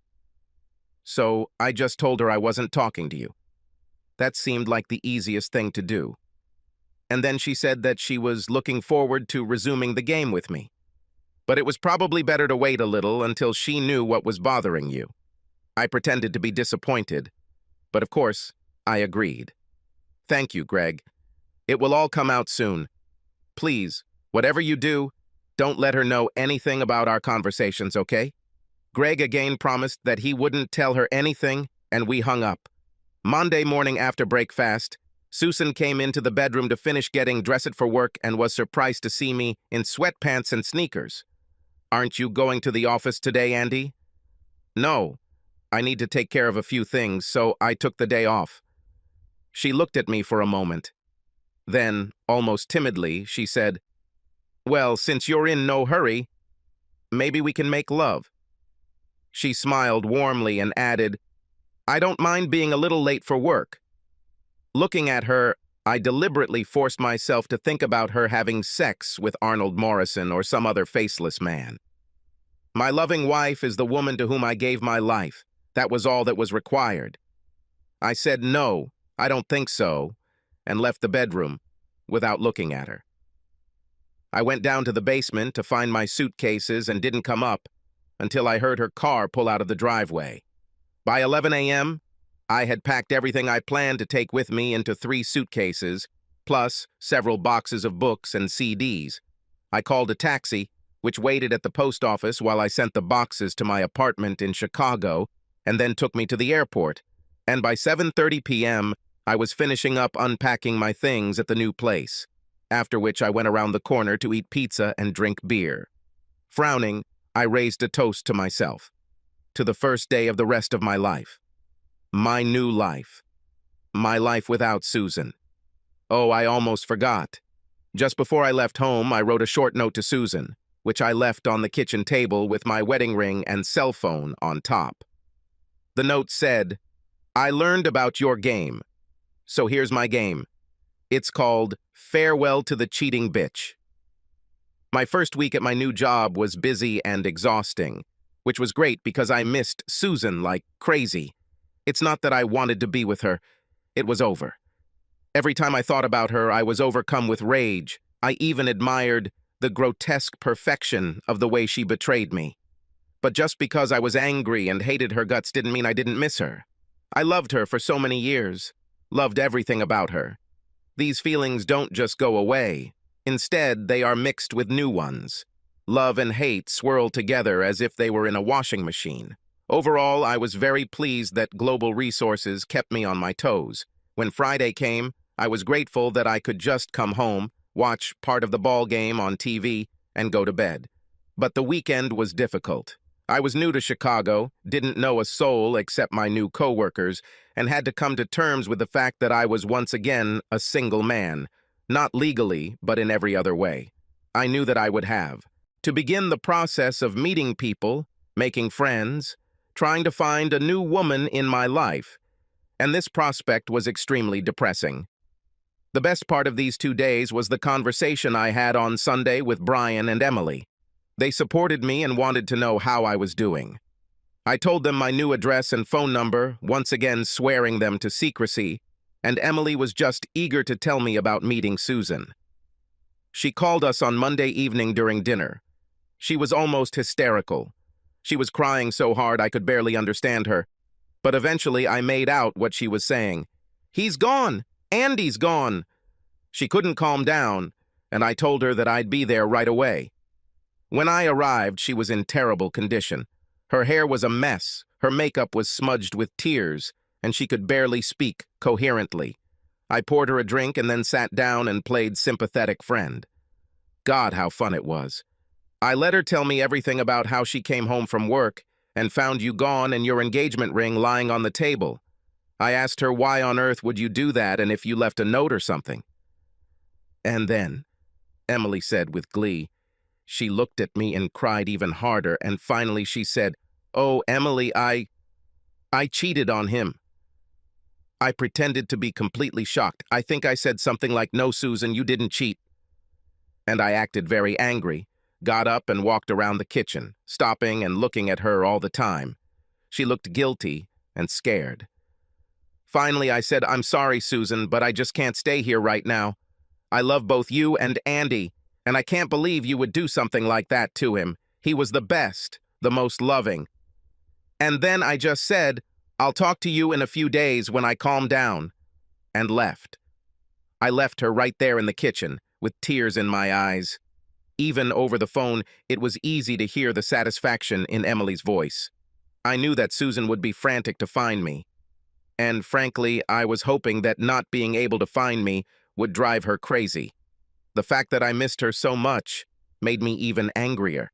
So I just told her I wasn't talking to you. That seemed like the easiest thing to do. And then she said that she was looking forward to resuming the game with me. But it was probably better to wait a little until she knew what was bothering you. I pretended to be disappointed, but of course, I agreed. "Thank you, Greg. It will all come out soon. Please, whatever you do, don't let her know anything about our conversations, okay?" Greg again promised that he wouldn't tell her anything, and we hung up. Monday morning after breakfast, Susan came into the bedroom to finish getting dressed for work and was surprised to see me in sweatpants and sneakers. "Aren't you going to the office today, Andy?" "No. I need to take care of a few things, so I took the day off." She looked at me for a moment. Then, almost timidly, she said, "Well, since you're in no hurry, maybe we can make love." She smiled warmly and added, "I don't mind being a little late for work." Looking at her, I deliberately forced myself to think about her having sex with Arnold Morrison or some other faceless man. My loving wife is the woman to whom I gave my life. That was all that was required. I said, "No, I don't think so," and left the bedroom without looking at her. I went down to the basement to find my suitcases and didn't come up until I heard her car pull out of the driveway. By 11 a.m., I had packed everything I planned to take with me into 3 suitcases, plus several boxes of books and CDs. I called a taxi, which waited at the post office while I sent the boxes to my apartment in Chicago, and then took me to the airport. And by 7:30 p.m., I was finishing up unpacking my things at the new place, after which I went around the corner to eat pizza and drink beer. Frowning, I raised a toast to myself, to the first day of the rest of my life. My new life. My life without Susan. Oh, I almost forgot. Just before I left home, I wrote a short note to Susan, which I left on the kitchen table with my wedding ring and cell phone on top. The note said, "I learned about your game, so here's my game. It's called Farewell to the Cheating Bitch." My first week at my new job was busy and exhausting, which was great because I missed Susan like crazy. It's not that I wanted to be with her. It was over. Every time I thought about her, I was overcome with rage. I even admired the grotesque perfection of the way she betrayed me. But just because I was angry and hated her guts didn't mean I didn't miss her. I loved her for so many years, loved everything about her. These feelings don't just go away. Instead, they are mixed with new ones. Love and hate swirl together as if they were in a washing machine. Overall, I was very pleased that global resources kept me on my toes. When Friday came, I was grateful that I could just come home, watch part of the ball game on TV, and go to bed. But the weekend was difficult. I was new to Chicago, didn't know a soul except my new coworkers, and had to come to terms with the fact that I was once again a single man. Not legally, but in every other way. I knew that I would have to begin the process of meeting people, making friends, trying to find a new woman in my life. And this prospect was extremely depressing. The best part of these 2 days was the conversation I had on Sunday with Brian and Emily. They supported me and wanted to know how I was doing. I told them my new address and phone number, once again swearing them to secrecy, and Emily was just eager to tell me about meeting Susan. She called us on Monday evening during dinner. She was almost hysterical. She was crying so hard I could barely understand her. But eventually I made out what she was saying. "He's gone! Andy's gone!" She couldn't calm down, and I told her that I'd be there right away. When I arrived, she was in terrible condition. Her hair was a mess, her makeup was smudged with tears, and she could barely speak coherently. I poured her a drink and then sat down and played sympathetic friend. God, how fun it was. I let her tell me everything about how she came home from work and found you gone and your engagement ring lying on the table. I asked her why on earth would you do that and if you left a note or something. And then, Emily said with glee, she looked at me and cried even harder, and finally she said, "Oh, Emily, I cheated on him." I pretended to be completely shocked. I think I said something like, "No, Susan, you didn't cheat." And I acted very angry, got up and walked around the kitchen, stopping and looking at her all the time. She looked guilty and scared. Finally, I said, "I'm sorry, Susan, but I just can't stay here right now. I love both you and Andy, and I can't believe you would do something like that to him. He was the best, the most loving." And then I just said, "I'll talk to you in a few days when I calm down," and left. I left her right there in the kitchen, with tears in my eyes. Even over the phone, it was easy to hear the satisfaction in Emily's voice. I knew that Susan would be frantic to find me. And frankly, I was hoping that not being able to find me would drive her crazy. The fact that I missed her so much made me even angrier.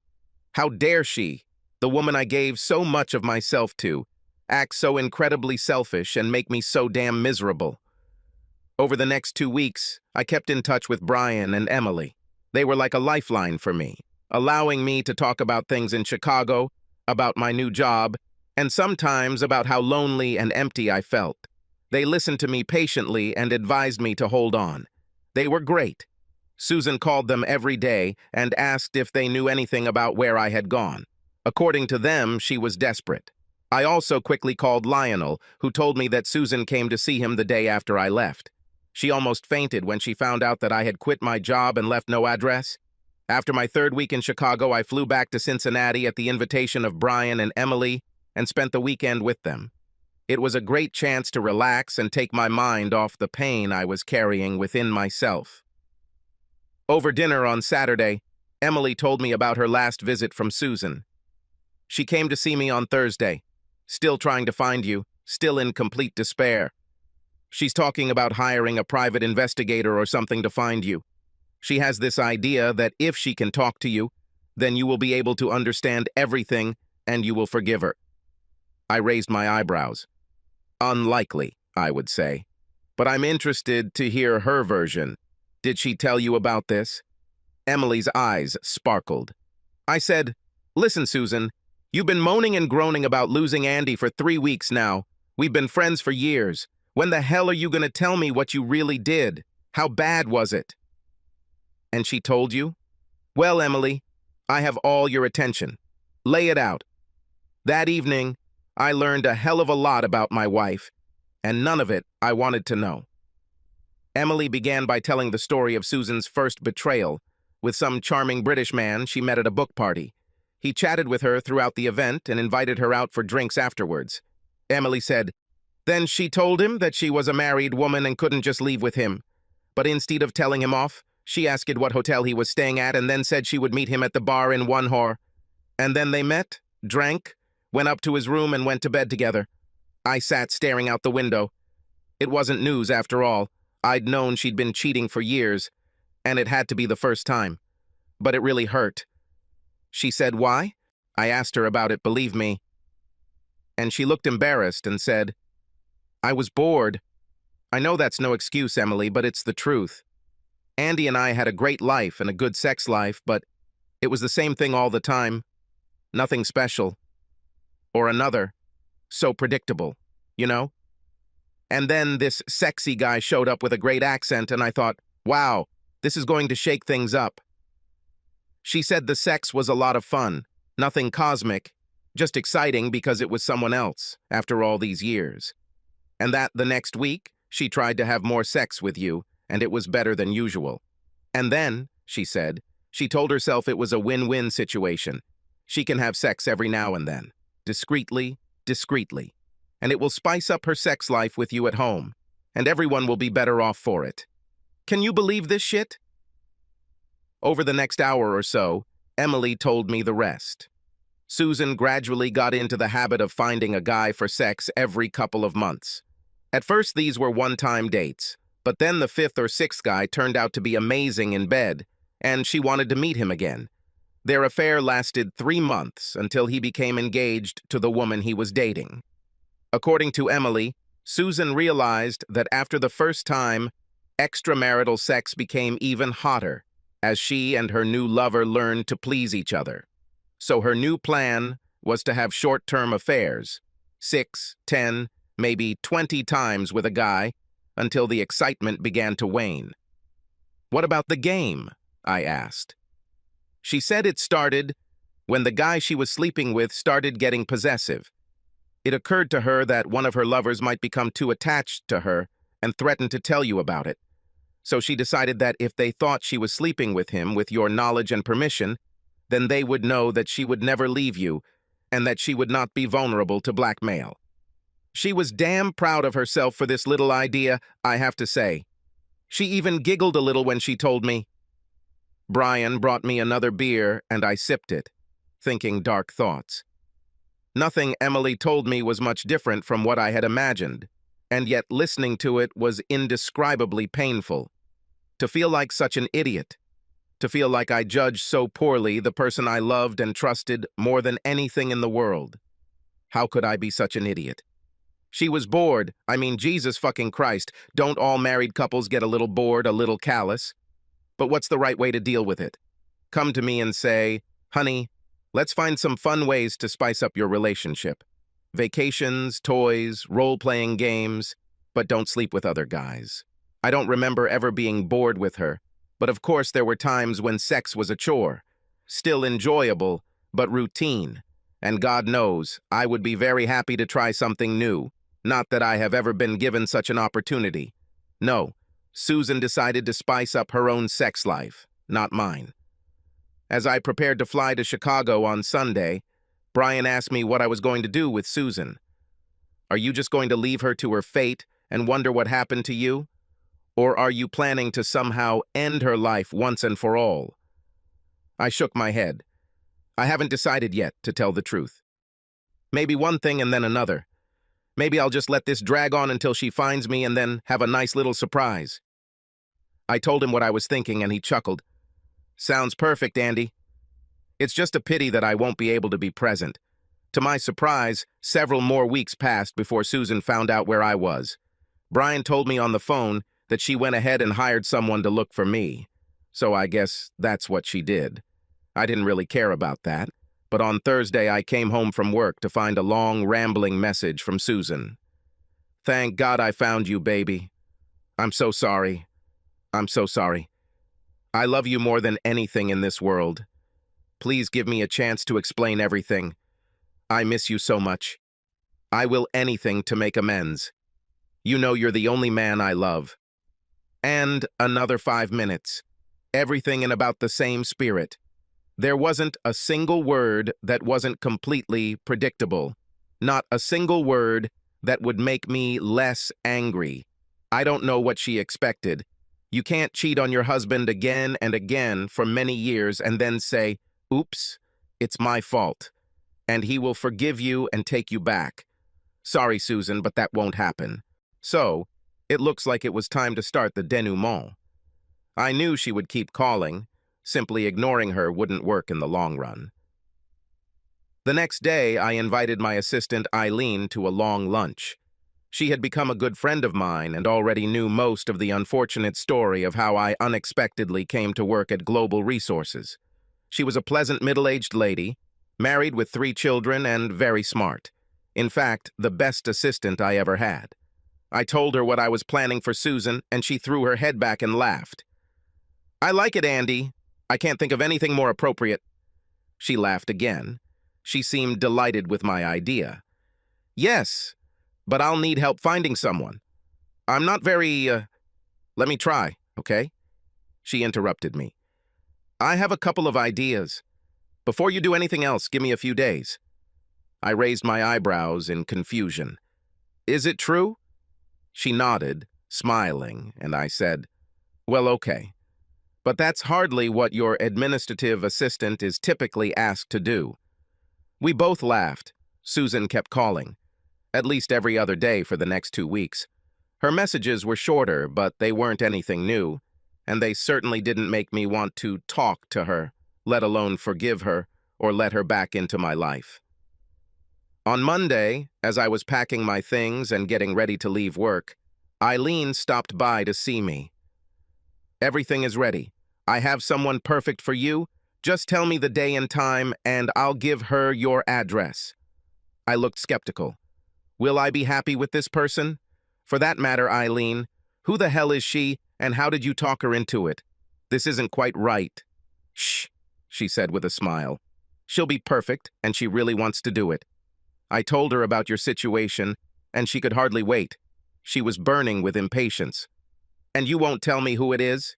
How dare she, the woman I gave so much of myself to, act so incredibly selfish and make me so damn miserable. Over the next 2 weeks, I kept in touch with Brian and Emily. They were like a lifeline for me, allowing me to talk about things in Chicago, about my new job, and sometimes about how lonely and empty I felt. They listened to me patiently and advised me to hold on. They were great. Susan called them every day and asked if they knew anything about where I had gone. According to them, she was desperate. I also quickly called Lionel, who told me that Susan came to see him the day after I left. She almost fainted when she found out that I had quit my job and left no address. After my 3rd week in Chicago, I flew back to Cincinnati at the invitation of Brian and Emily and spent the weekend with them. It was a great chance to relax and take my mind off the pain I was carrying within myself. Over dinner on Saturday, Emily told me about her last visit from Susan. She came to see me on Thursday, still trying to find you, still in complete despair. She's talking about hiring a private investigator or something to find you. She has this idea that if she can talk to you, then you will be able to understand everything and you will forgive her. I raised my eyebrows. Unlikely, I would say. But I'm interested to hear her version. Did she tell you about this? Emily's eyes sparkled. I said, "Listen, Susan, you've been moaning and groaning about losing Andy for 3 weeks now. We've been friends for years. When the hell are you going to tell me what you really did? How bad was it?" And she told you? Well, Emily, I have all your attention. Lay it out. That evening, I learned a hell of a lot about my wife, and none of it I wanted to know. Emily began by telling the story of Susan's first betrayal with some charming British man she met at a book party. He chatted with her throughout the event and invited her out for drinks afterwards. Emily said, "Then she told him that she was a married woman and couldn't just leave with him. But instead of telling him off, she asked what hotel he was staying at and then said she would meet him at the bar in one whore. And then they met, drank, went up to his room and went to bed together. I sat staring out the window. It wasn't news after all. I'd known she'd been cheating for years, and it had to be the first time. But it really hurt. She said, "Why?" I asked her about it, believe me. And she looked embarrassed and said, "I was bored." I know that's no excuse, Emily, but it's the truth. Andy and I had a great life and a good sex life, but it was the same thing all the time. Nothing special. Or another. So predictable, you know? And then this sexy guy showed up with a great accent, and I thought, wow, this is going to shake things up. She said the sex was a lot of fun, nothing cosmic, just exciting because it was someone else, after all these years. And that the next week, she tried to have more sex with you, and it was better than usual. And then, she said, she told herself it was a win-win situation. She can have sex every now and then, discreetly, and it will spice up her sex life with you at home, and everyone will be better off for it. Can you believe this shit? Over the next hour or so, Emily told me the rest. Susan gradually got into the habit of finding a guy for sex every couple of months. At first, these were one-time dates, but then the fifth or sixth guy turned out to be amazing in bed, and she wanted to meet him again. Their affair lasted 3 months until he became engaged to the woman he was dating. According to Emily, Susan realized that after the first time, extramarital sex became even hotter as she and her new lover learned to please each other. So her new plan was to have short-term affairs, 6, 10, maybe 20 times with a guy until the excitement began to wane. What about the game? I asked. She said it started when the guy she was sleeping with started getting possessive. It occurred to her that one of her lovers might become too attached to her and threaten to tell you about it. So she decided that if they thought she was sleeping with him with your knowledge and permission, then they would know that she would never leave you and that she would not be vulnerable to blackmail. She was damn proud of herself for this little idea, I have to say. She even giggled a little when she told me. Brian brought me another beer and I sipped it, thinking dark thoughts. Nothing Emily told me was much different from what I had imagined, and yet listening to it was indescribably painful. To feel like such an idiot. To feel like I judged so poorly the person I loved and trusted more than anything in the world. How could I be such an idiot? She was bored. I mean, Jesus fucking Christ, don't all married couples get a little bored, a little callous? But what's the right way to deal with it? Come to me and say, honey, let's find some fun ways to spice up your relationship. Vacations, toys, role-playing games, but don't sleep with other guys. I don't remember ever being bored with her, but of course there were times when sex was a chore. Still enjoyable, but routine. And God knows, I would be very happy to try something new. Not that I have ever been given such an opportunity. No, Susan decided to spice up her own sex life, not mine. As I prepared to fly to Chicago on Sunday, Brian asked me what I was going to do with Susan. Are you just going to leave her to her fate and wonder what happened to you? Or are you planning to somehow end her life once and for all? I shook my head. I haven't decided yet, to tell the truth. Maybe one thing and then another. Maybe I'll just let this drag on until she finds me and then have a nice little surprise. I told him what I was thinking and he chuckled. Sounds perfect, Andy. It's just a pity that I won't be able to be present. To my surprise, several more weeks passed before Susan found out where I was. Brian told me on the phone that she went ahead and hired someone to look for me. So I guess that's what she did. I didn't really care about that. But on Thursday, I came home from work to find a long, rambling message from Susan. Thank God I found you, baby. I'm so sorry. I'm so sorry. I love you more than anything in this world. Please give me a chance to explain everything. I miss you so much. I will anything to make amends. You know you're the only man I love. And another 5 minutes. Everything in about the same spirit. There wasn't a single word that wasn't completely predictable. Not a single word that would make me less angry. I don't know what she expected. You can't cheat on your husband again and again for many years and then say, "Oops, it's my fault," and he will forgive you and take you back. Sorry, Susan, but that won't happen. So, it looks like it was time to start the denouement. I knew she would keep calling. Simply ignoring her wouldn't work in the long run. The next day, I invited my assistant Eileen to a long lunch. She had become a good friend of mine and already knew most of the unfortunate story of how I unexpectedly came to work at Global Resources. She was a pleasant middle-aged lady, married with 3 children and very smart. In fact, the best assistant I ever had. I told her what I was planning for Susan, and she threw her head back and laughed. "I like it, Andy. I can't think of anything more appropriate." She laughed again. She seemed delighted with my idea. "Yes, but I'll need help finding someone. I'm not very, let me try, okay?" She interrupted me. "I have a couple of ideas. Before you do anything else, give me a few days." I raised my eyebrows in confusion. "Is it true?" She nodded, smiling, and I said, "Well, okay. But that's hardly what your administrative assistant is typically asked to do." We both laughed. Susan kept calling, at least every other day for the next 2 weeks. Her messages were shorter, but they weren't anything new, and they certainly didn't make me want to talk to her, let alone forgive her or let her back into my life. On Monday, as I was packing my things and getting ready to leave work, Eileen stopped by to see me. "Everything is ready. I have someone perfect for you. Just tell me the day and time, and I'll give her your address." I looked skeptical. Will I be happy with this person? For that matter, Eileen, who the hell is she, and how did you talk her into it? This isn't quite right. "Shh," she said with a smile. "She'll be perfect, and she really wants to do it. I told her about your situation, and she could hardly wait. She was burning with impatience." "And you won't tell me who it is?"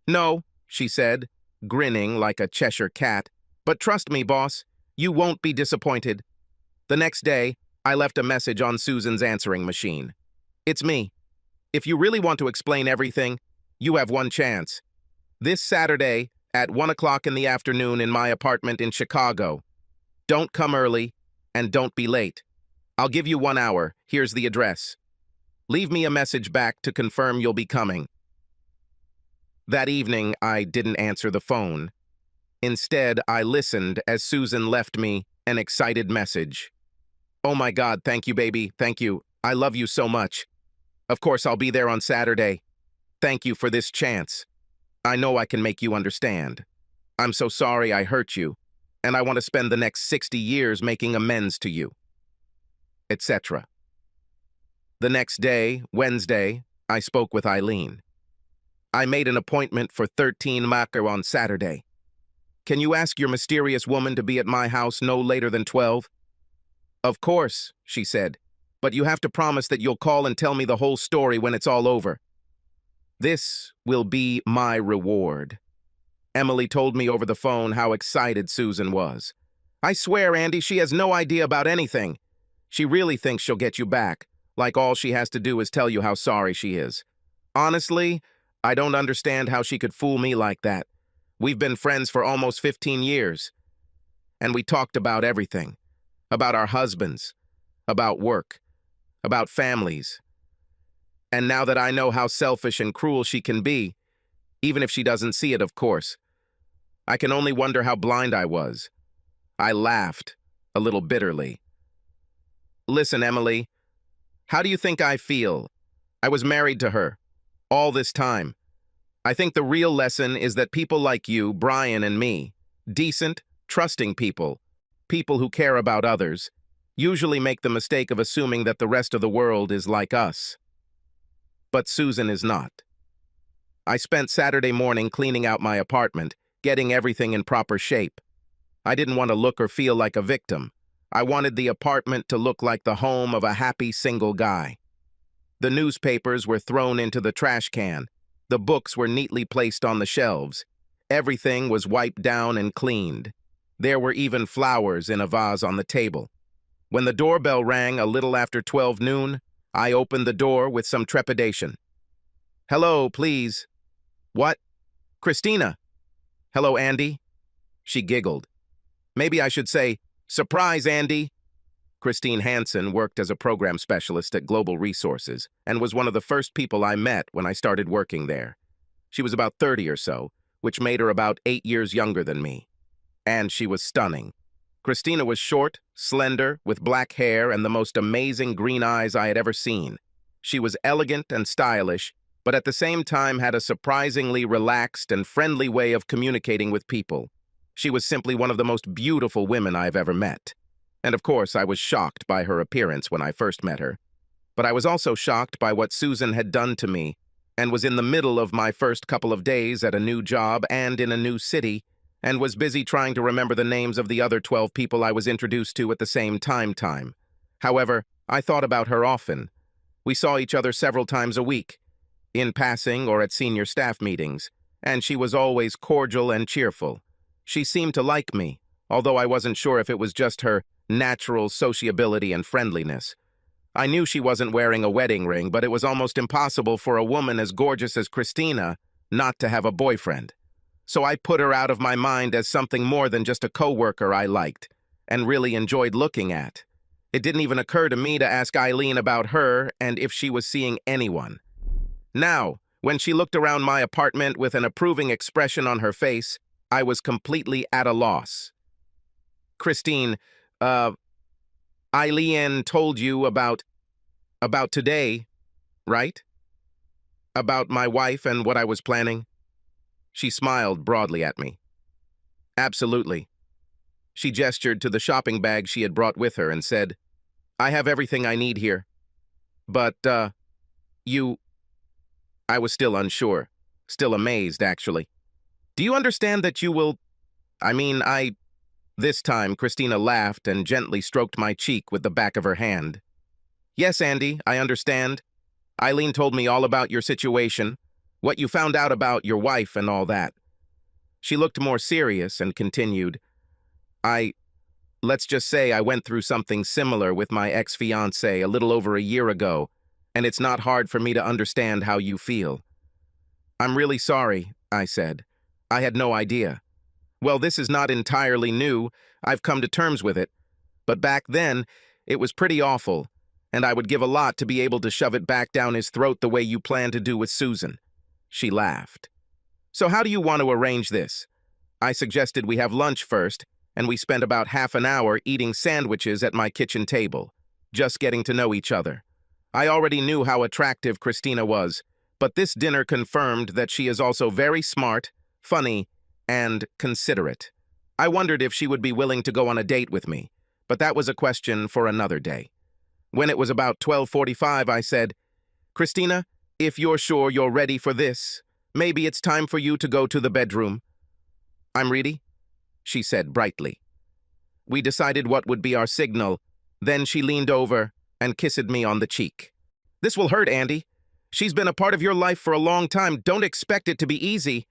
"No," she said, grinning like a Cheshire cat. "But trust me, boss, you won't be disappointed." The next day, I left a message on Susan's answering machine. "It's me. If you really want to explain everything, you have one chance. This Saturday at 1 o'clock in the afternoon in my apartment in Chicago. Don't come early, and don't be late. I'll give you 1 hour. Here's the address. Leave me a message back to confirm you'll be coming." That evening, I didn't answer the phone. Instead, I listened as Susan left me an excited message. "Oh my God, thank you, baby, thank you. I love you so much. Of course, I'll be there on Saturday. Thank you for this chance. I know I can make you understand. I'm so sorry I hurt you, and I want to spend the next 60 years making amends to you," etc. The next day, Wednesday, I spoke with Eileen. "I made an appointment for 13 Macker on Saturday. Can you ask your mysterious woman to be at my house no later than 12? "Of course," she said, "but you have to promise that you'll call and tell me the whole story when it's all over." This will be my reward. Emily told me over the phone how excited Susan was. "I swear, Andy, she has no idea about anything. She really thinks she'll get you back, like all she has to do is tell you how sorry she is. Honestly, I don't understand how she could fool me like that. We've been friends for almost 15 years. And we talked about everything. About our husbands. About work. About families. And now that I know how selfish and cruel she can be, even if she doesn't see it, of course, I can only wonder how blind I was." I laughed, a little bitterly. "Listen, Emily, how do you think I feel? I was married to her. All this time. I think the real lesson is that people like you, Brian and me, decent, trusting people, people who care about others, usually make the mistake of assuming that the rest of the world is like us. But Susan is not. I spent Saturday morning cleaning out my apartment, getting everything in proper shape. I didn't want to look or feel like a victim. I wanted the apartment to look like the home of a happy single guy. The newspapers were thrown into the trash can. The books were neatly placed on the shelves. Everything was wiped down and cleaned. There were even flowers in a vase on the table. When the doorbell rang a little after 12 noon, I opened the door with some trepidation. "Hello, please," What? Christina? Hello, Andy? She giggled. Maybe I should say, surprise, Andy. Christine Hansen worked as a program specialist at Global Resources and was one of the first people I met when I started working there. She was about 30 or so, which made her about 8 years younger than me. And she was stunning. Christina was short, slender, with black hair and the most amazing green eyes I had ever seen. She was elegant and stylish, but at the same time had a surprisingly relaxed and friendly way of communicating with people. She was simply one of the most beautiful women I've ever met. And of course, I was shocked by her appearance when I first met her. But I was also shocked by what Susan had done to me, and was in the middle of my first couple of days at a new job and in a new city, and was busy trying to remember the names of the other 12 people I was introduced to at the same time. However, I thought about her often. We saw each other several times a week, in passing or at senior staff meetings, and she was always cordial and cheerful. She seemed to like me, although I wasn't sure if it was just her natural sociability and friendliness. I knew she wasn't wearing a wedding ring, but it was almost impossible for a woman as gorgeous as Christina not to have a boyfriend. So I put her out of my mind as something more than just a coworker I liked and really enjoyed looking at. It didn't even occur to me to ask Eileen about her and if she was seeing anyone. Now, when she looked around my apartment with an approving expression on her face, I was completely at a loss. Christine, Eileen told you about today, right? About my wife and what I was planning? She smiled broadly at me. Absolutely. She gestured to the shopping bag she had brought with her and said, I have everything I need here. But, you... I was still unsure, still amazed, actually. Do you understand that you will... This time, Christina laughed and gently stroked my cheek with the back of her hand. Yes, Andy, I understand. Eileen told me all about your situation, what you found out about your wife and all that. She looked more serious and continued, Let's just say I went through something similar with my ex-fiancé a little over a year ago, and it's not hard for me to understand how you feel. I'm really sorry, I said. I had no idea. Well, this is not entirely new. I've come to terms with it. But back then, it was pretty awful, and I would give a lot to be able to shove it back down his throat the way you plan to do with Susan. She laughed. So how do you want to arrange this? I suggested we have lunch first, and we spent about half an hour eating sandwiches at my kitchen table, just getting to know each other. I already knew how attractive Christina was, but this dinner confirmed that she is also very smart, funny, and considerate. I wondered if she would be willing to go on a date with me, but that was a question for another day. When it was about 12:45, I said, Christina, if you're sure you're ready for this, maybe it's time for you to go to the bedroom. I'm ready, she said brightly. We decided what would be our signal. Then she leaned over and kissed me on the cheek. This will hurt, Andy. She's been a part of your life for a long time. Don't expect it to be easy.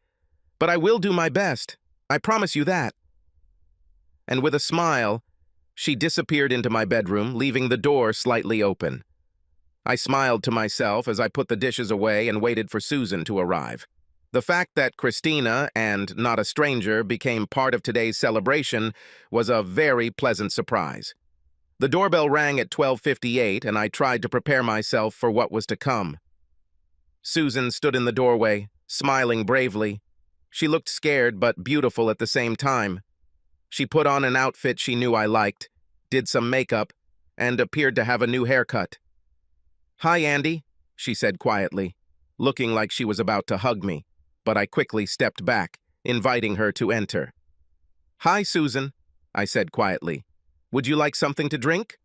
But I will do my best. I promise you that. And with a smile, she disappeared into my bedroom, leaving the door slightly open. I smiled to myself as I put the dishes away and waited for Susan to arrive. The fact that Christina, and not a stranger, became part of today's celebration was a very pleasant surprise. The doorbell rang at 12:58, and I tried to prepare myself for what was to come. Susan stood in the doorway, smiling bravely. She looked scared but beautiful at the same time. She put on an outfit she knew I liked, did some makeup, and appeared to have a new haircut. Hi, Andy, she said quietly, looking like she was about to hug me, but I quickly stepped back, inviting her to enter. Hi, Susan, I said quietly. Would you like something to drink?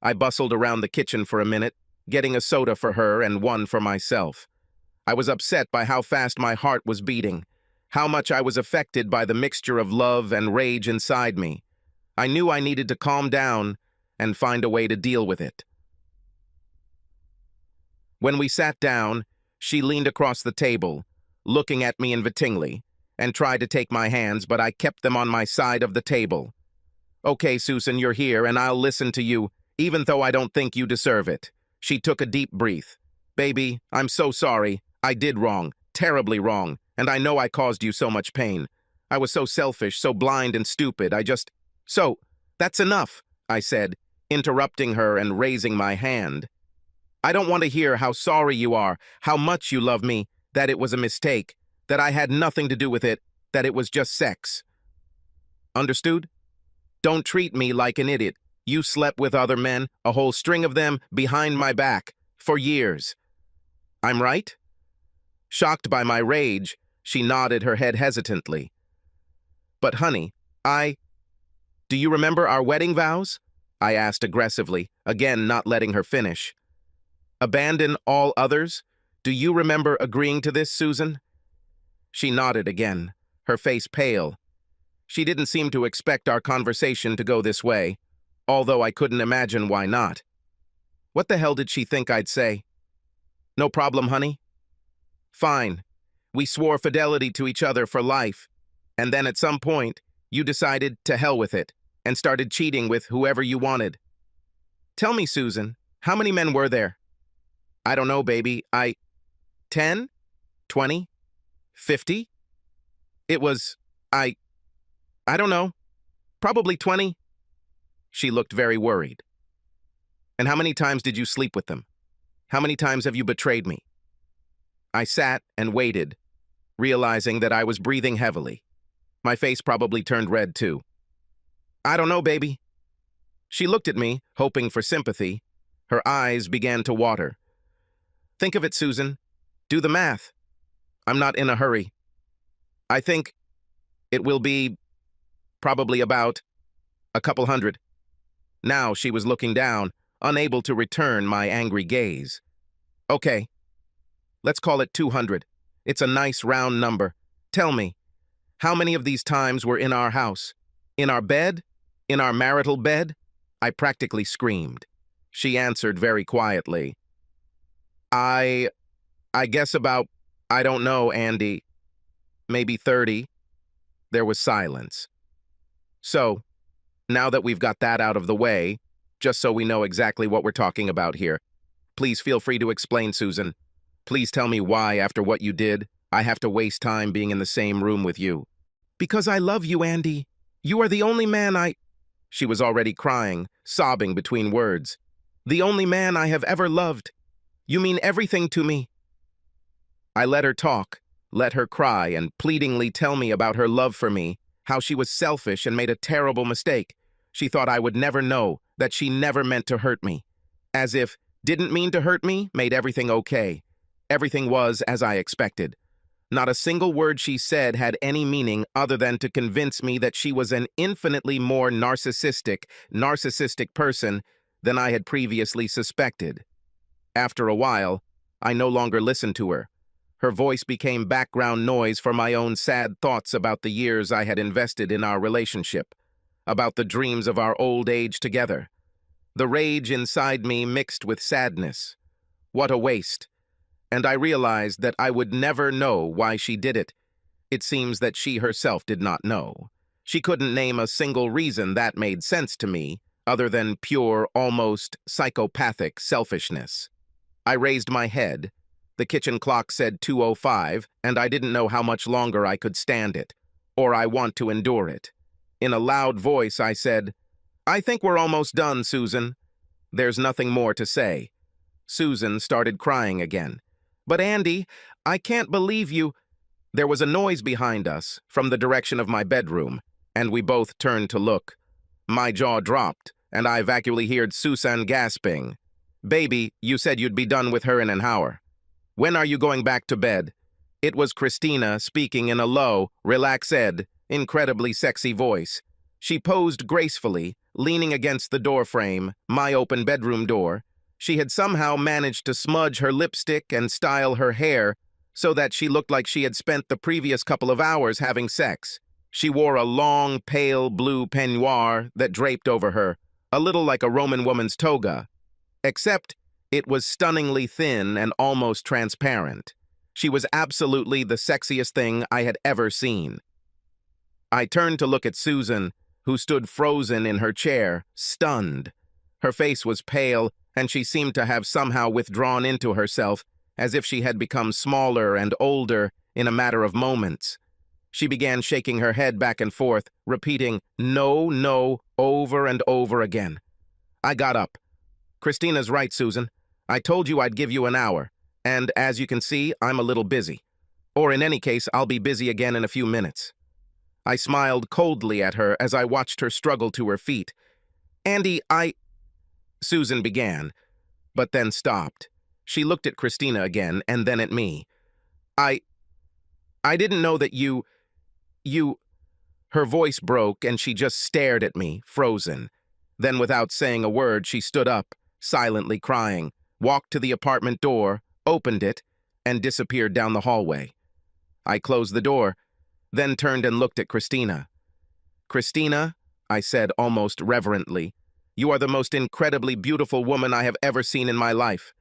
I bustled around the kitchen for a minute, getting a soda for her and one for myself. I was upset by how fast my heart was beating, how much I was affected by the mixture of love and rage inside me. I knew I needed to calm down and find a way to deal with it. When we sat down, she leaned across the table, looking at me invitingly, and tried to take my hands, but I kept them on my side of the table. Okay, Susan, you're here, and I'll listen to you, even though I don't think you deserve it. She took a deep breath. Baby, I'm so sorry. I did wrong. terribly wrong, and I know I caused you so much pain. I was so selfish, so blind and stupid, So, that's enough, I said, interrupting her and raising my hand. I don't want to hear how sorry you are, how much you love me, that it was a mistake, that I had nothing to do with it, that it was just sex. Understood? Don't treat me like an idiot. You slept with other men, a whole string of them, behind my back, for years. I'm right? Shocked by my rage, she nodded her head hesitantly. But honey, Do you remember our wedding vows? I asked aggressively, again not letting her finish. Abandon all others? Do you remember agreeing to this, Susan? She nodded again, her face pale. She didn't seem to expect our conversation to go this way, although I couldn't imagine why not. What the hell did she think I'd say? No problem, honey? Fine. We swore fidelity to each other for life, and then at some point, you decided to hell with it and started cheating with whoever you wanted. Tell me, Susan, how many men were there? I don't know, baby. 10? 20? 50? It was, I don't know. Probably 20. She looked very worried. And how many times did you sleep with them? How many times have you betrayed me? I sat and waited, realizing that I was breathing heavily. My face probably turned red too. I don't know, baby. She looked at me, hoping for sympathy. Her eyes began to water. Think of it, Susan. Do the math. I'm not in a hurry. I think it will be probably about a couple hundred. Now she was looking down, unable to return my angry gaze. Okay, let's call it 200. It's a nice round number. Tell me, how many of these times were in our house? In our bed? In our marital bed? I practically screamed. She answered very quietly. I guess about, I don't know, Andy, maybe 30. There was silence. So, now that we've got that out of the way, just so we know exactly what we're talking about here, please feel free to explain, Susan. Please tell me why, after what you did, I have to waste time being in the same room with you. Because I love you, Andy. You are the only man She was already crying, sobbing between words. The only man I have ever loved. You mean everything to me. I let her talk, let her cry and pleadingly tell me about her love for me, how she was selfish and made a terrible mistake. She thought I would never know, that she never meant to hurt me. As if didn't mean to hurt me made everything okay. Everything was as I expected. Not a single word she said had any meaning other than to convince me that she was an infinitely more narcissistic person than I had previously suspected. After a while, I no longer listened to her. Her voice became background noise for my own sad thoughts about the years I had invested in our relationship, about the dreams of our old age together. The rage inside me mixed with sadness. What a waste. And I realized that I would never know why she did it. It seems that she herself did not know. She couldn't name a single reason that made sense to me, other than pure, almost psychopathic selfishness. I raised my head. The kitchen clock said 2:05, and I didn't know how much longer I could stand it, or I want to endure it. In a loud voice, I said, I think we're almost done, Susan. There's nothing more to say. Susan started crying again. But Andy, I can't believe you. There was a noise behind us, from the direction of my bedroom, and we both turned to look. My jaw dropped, and I vacuously heard Susan gasping. Baby, you said you'd be done with her in an hour. When are you going back to bed? It was Christina speaking in a low, relaxed, incredibly sexy voice. She posed gracefully, leaning against the doorframe, my open bedroom door. She had somehow managed to smudge her lipstick and style her hair so that she looked like she had spent the previous couple of hours having sex. She wore a long, pale blue peignoir that draped over her, a little like a Roman woman's toga, except it was stunningly thin and almost transparent. She was absolutely the sexiest thing I had ever seen. I turned to look at Susan, who stood frozen in her chair, stunned. Her face was pale, and she seemed to have somehow withdrawn into herself, as if she had become smaller and older in a matter of moments. She began shaking her head back and forth, repeating, "No, no," over and over again. I got up. "Christina's right, Susan. I told you I'd give you an hour, and as you can see, I'm a little busy. Or in any case, I'll be busy again in a few minutes." I smiled coldly at her as I watched her struggle to her feet. "Andy, Susan began, but then stopped. She looked at Christina again, and then at me. I didn't know that you... Her voice broke, and she just stared at me, frozen. Then, without saying a word, she stood up, silently crying, walked to the apartment door, opened it, and disappeared down the hallway. I closed the door, then turned and looked at Christina. "Christina," I said almost reverently, "you are the most incredibly beautiful woman I have ever seen in my life."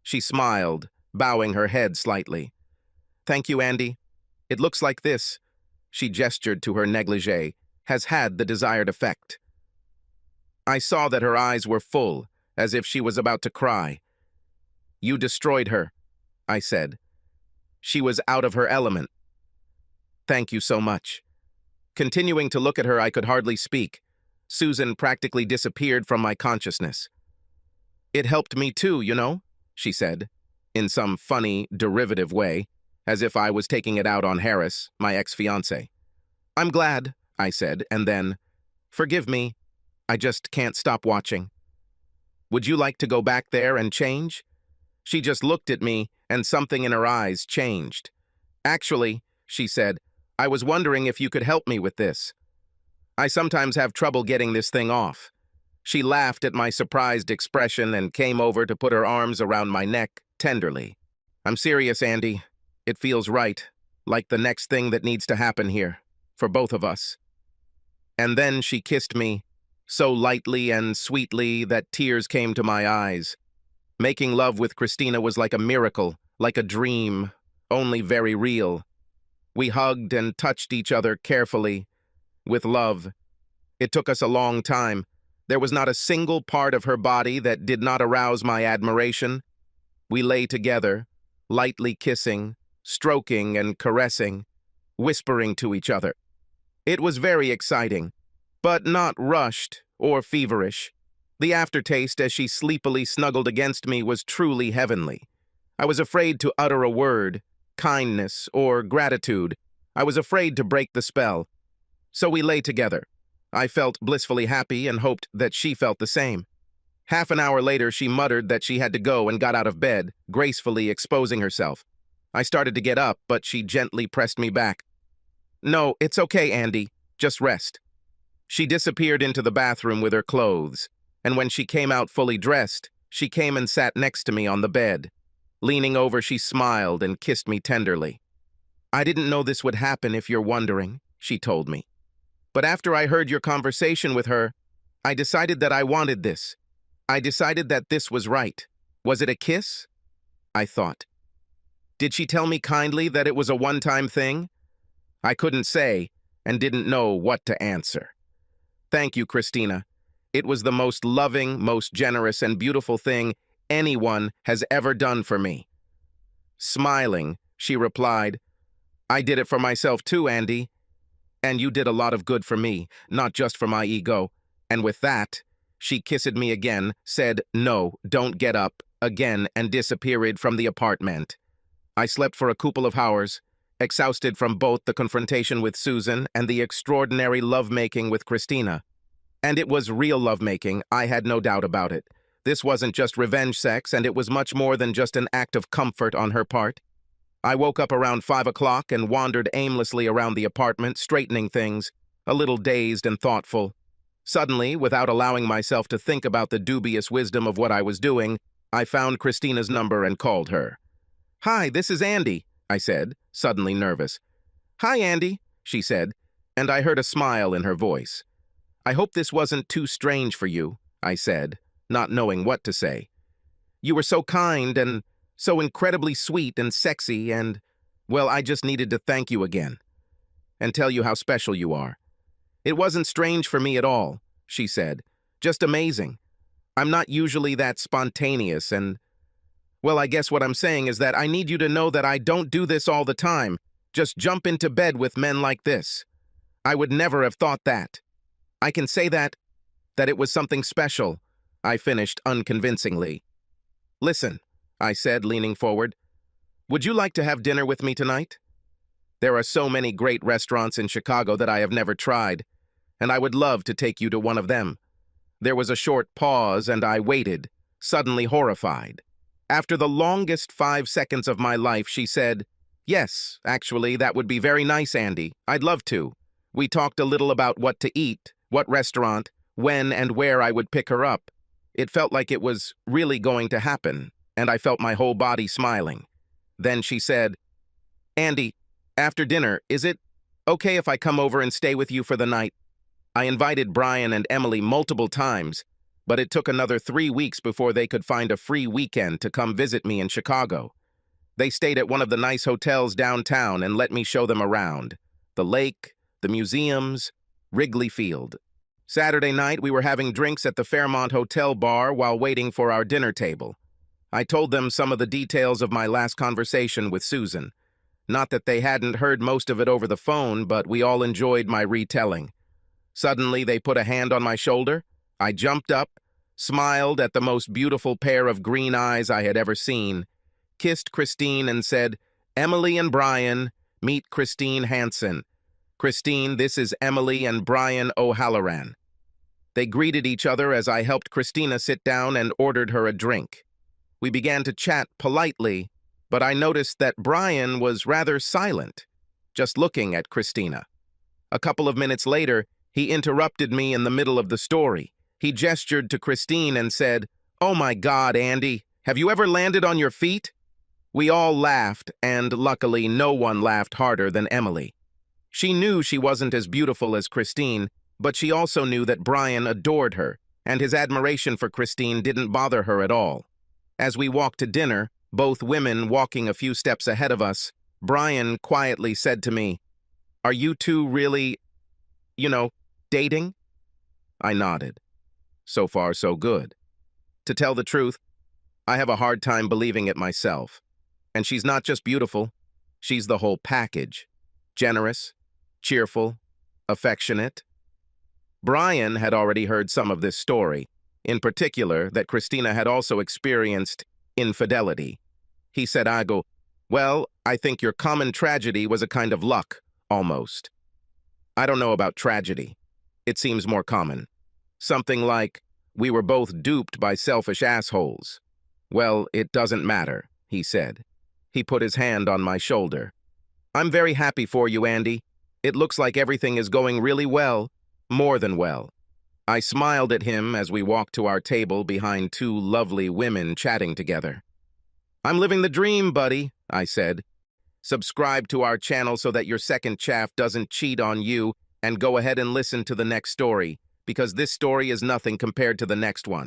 She smiled, bowing her head slightly. "Thank you, Andy. It looks like this," she gestured to her negligee, "has had the desired effect." I saw that her eyes were full, as if she was about to cry. "You destroyed her," I said. "She was out of her element. Thank you so much." Continuing to look at her, I could hardly speak. Susan practically disappeared from my consciousness. "It helped me too, you know," she said, in some funny, derivative way, as if I was taking it out on Harris, my ex-fiancé. "I'm glad," I said, and then, "Forgive me, I just can't stop watching." "Would you like to go back there and change?" She just looked at me, and something in her eyes changed. "Actually," she said, "I was wondering if you could help me with this. I sometimes have trouble getting this thing off." She laughed at my surprised expression and came over to put her arms around my neck tenderly. "I'm serious, Andy. It feels right, like the next thing that needs to happen here, for both of us." And then she kissed me, so lightly and sweetly that tears came to my eyes. Making love with Christina was like a miracle, like a dream, only very real. We hugged and touched each other carefully, with love. It took us a long time. There was not a single part of her body that did not arouse my admiration. We lay together, lightly kissing, stroking and caressing, whispering to each other. It was very exciting, but not rushed or feverish. The aftertaste as she sleepily snuggled against me was truly heavenly. I was afraid to utter a word, kindness, or gratitude. I was afraid to break the spell. So we lay together. I felt blissfully happy and hoped that she felt the same. Half an hour later, she muttered that she had to go and got out of bed, gracefully exposing herself. I started to get up, but she gently pressed me back. "No, it's okay, Andy. Just rest." She disappeared into the bathroom with her clothes, and when she came out fully dressed, she came and sat next to me on the bed. Leaning over, she smiled and kissed me tenderly. "I didn't know this would happen, if you're wondering," she told me. "But after I heard your conversation with her, I decided that I wanted this. I decided that this was right. Was it a kiss?" I thought. "Did she tell me kindly that it was a one-time thing?" I couldn't say and didn't know what to answer. "Thank you, Christina. It was the most loving, most generous, and beautiful thing anyone has ever done for me." Smiling, she replied, "I did it for myself too, Andy. And you did a lot of good for me, not just for my ego." And with that, she kissed me again, said, "No, don't get up," again, and disappeared from the apartment. I slept for a couple of hours, exhausted from both the confrontation with Susan and the extraordinary lovemaking with Christina. And it was real lovemaking, I had no doubt about it. This wasn't just revenge sex, and it was much more than just an act of comfort on her part. I woke up around 5 o'clock and wandered aimlessly around the apartment, straightening things, a little dazed and thoughtful. Suddenly, without allowing myself to think about the dubious wisdom of what I was doing, I found Christina's number and called her. "Hi, this is Andy," I said, suddenly nervous. "Hi, Andy," she said, and I heard a smile in her voice. "I hope this wasn't too strange for you," I said, not knowing what to say. "You were so kind and so incredibly sweet and sexy and, well, I just needed to thank you again and tell you how special you are." "It wasn't strange for me at all," she said. "Just amazing. I'm not usually that spontaneous and, well, I guess what I'm saying is that I need you to know that I don't do this all the time, just jump into bed with men like this. I would never have thought that. I can say that it was something special, I finished unconvincingly. Listen, I said, leaning forward. Would you like to have dinner with me tonight? There are so many great restaurants in Chicago that I have never tried, and I would love to take you to one of them. There was a short pause, and I waited, suddenly horrified. After the longest 5 seconds of my life, she said, Yes, actually, that would be very nice, Andy. I'd love to. We talked a little about what to eat, what restaurant, when and where I would pick her up. It felt like it was really going to happen, and I felt my whole body smiling. Then she said, Andy, after dinner, is it okay if I come over and stay with you for the night? I invited Brian and Emily multiple times, but it took another 3 weeks before they could find a free weekend to come visit me in Chicago. They stayed at one of the nice hotels downtown and let me show them around. The lake, the museums, Wrigley Field. Saturday night, we were having drinks at the Fairmont Hotel bar while waiting for our dinner table. I told them some of the details of my last conversation with Susan. Not that they hadn't heard most of it over the phone, but we all enjoyed my retelling. Suddenly, they put a hand on my shoulder. I jumped up, smiled at the most beautiful pair of green eyes I had ever seen, kissed Christine and said, Emily and Brian, meet Christine Hansen. Christine, this is Emily and Brian O'Halloran. They greeted each other as I helped Christina sit down and ordered her a drink. We began to chat politely, but I noticed that Brian was rather silent, just looking at Christina. A couple of minutes later, he interrupted me in the middle of the story. He gestured to Christine and said, Oh my God, Andy, have you ever landed on your feet? We all laughed, and luckily no one laughed harder than Emily. She knew she wasn't as beautiful as Christine, but she also knew that Brian adored her, and his admiration for Christine didn't bother her at all. As we walked to dinner, both women walking a few steps ahead of us, Brian quietly said to me, Are you two really, dating? I nodded. So far, so good. To tell the truth, I have a hard time believing it myself. And she's not just beautiful, she's the whole package. Generous, cheerful, affectionate. Brian had already heard some of this story, in particular that Christina had also experienced infidelity. He said, Well, I think your common tragedy was a kind of luck, almost. I don't know about tragedy. It seems more common. Something like, we were both duped by selfish assholes. Well, it doesn't matter, he said. He put his hand on my shoulder. I'm very happy for you, Andy. It looks like everything is going really well, more than well. I smiled at him as we walked to our table behind two lovely women chatting together. I'm living the dream, buddy, I said. Subscribe to our channel so that your second chaff doesn't cheat on you, and go ahead and listen to the next story, because this story is nothing compared to the next one.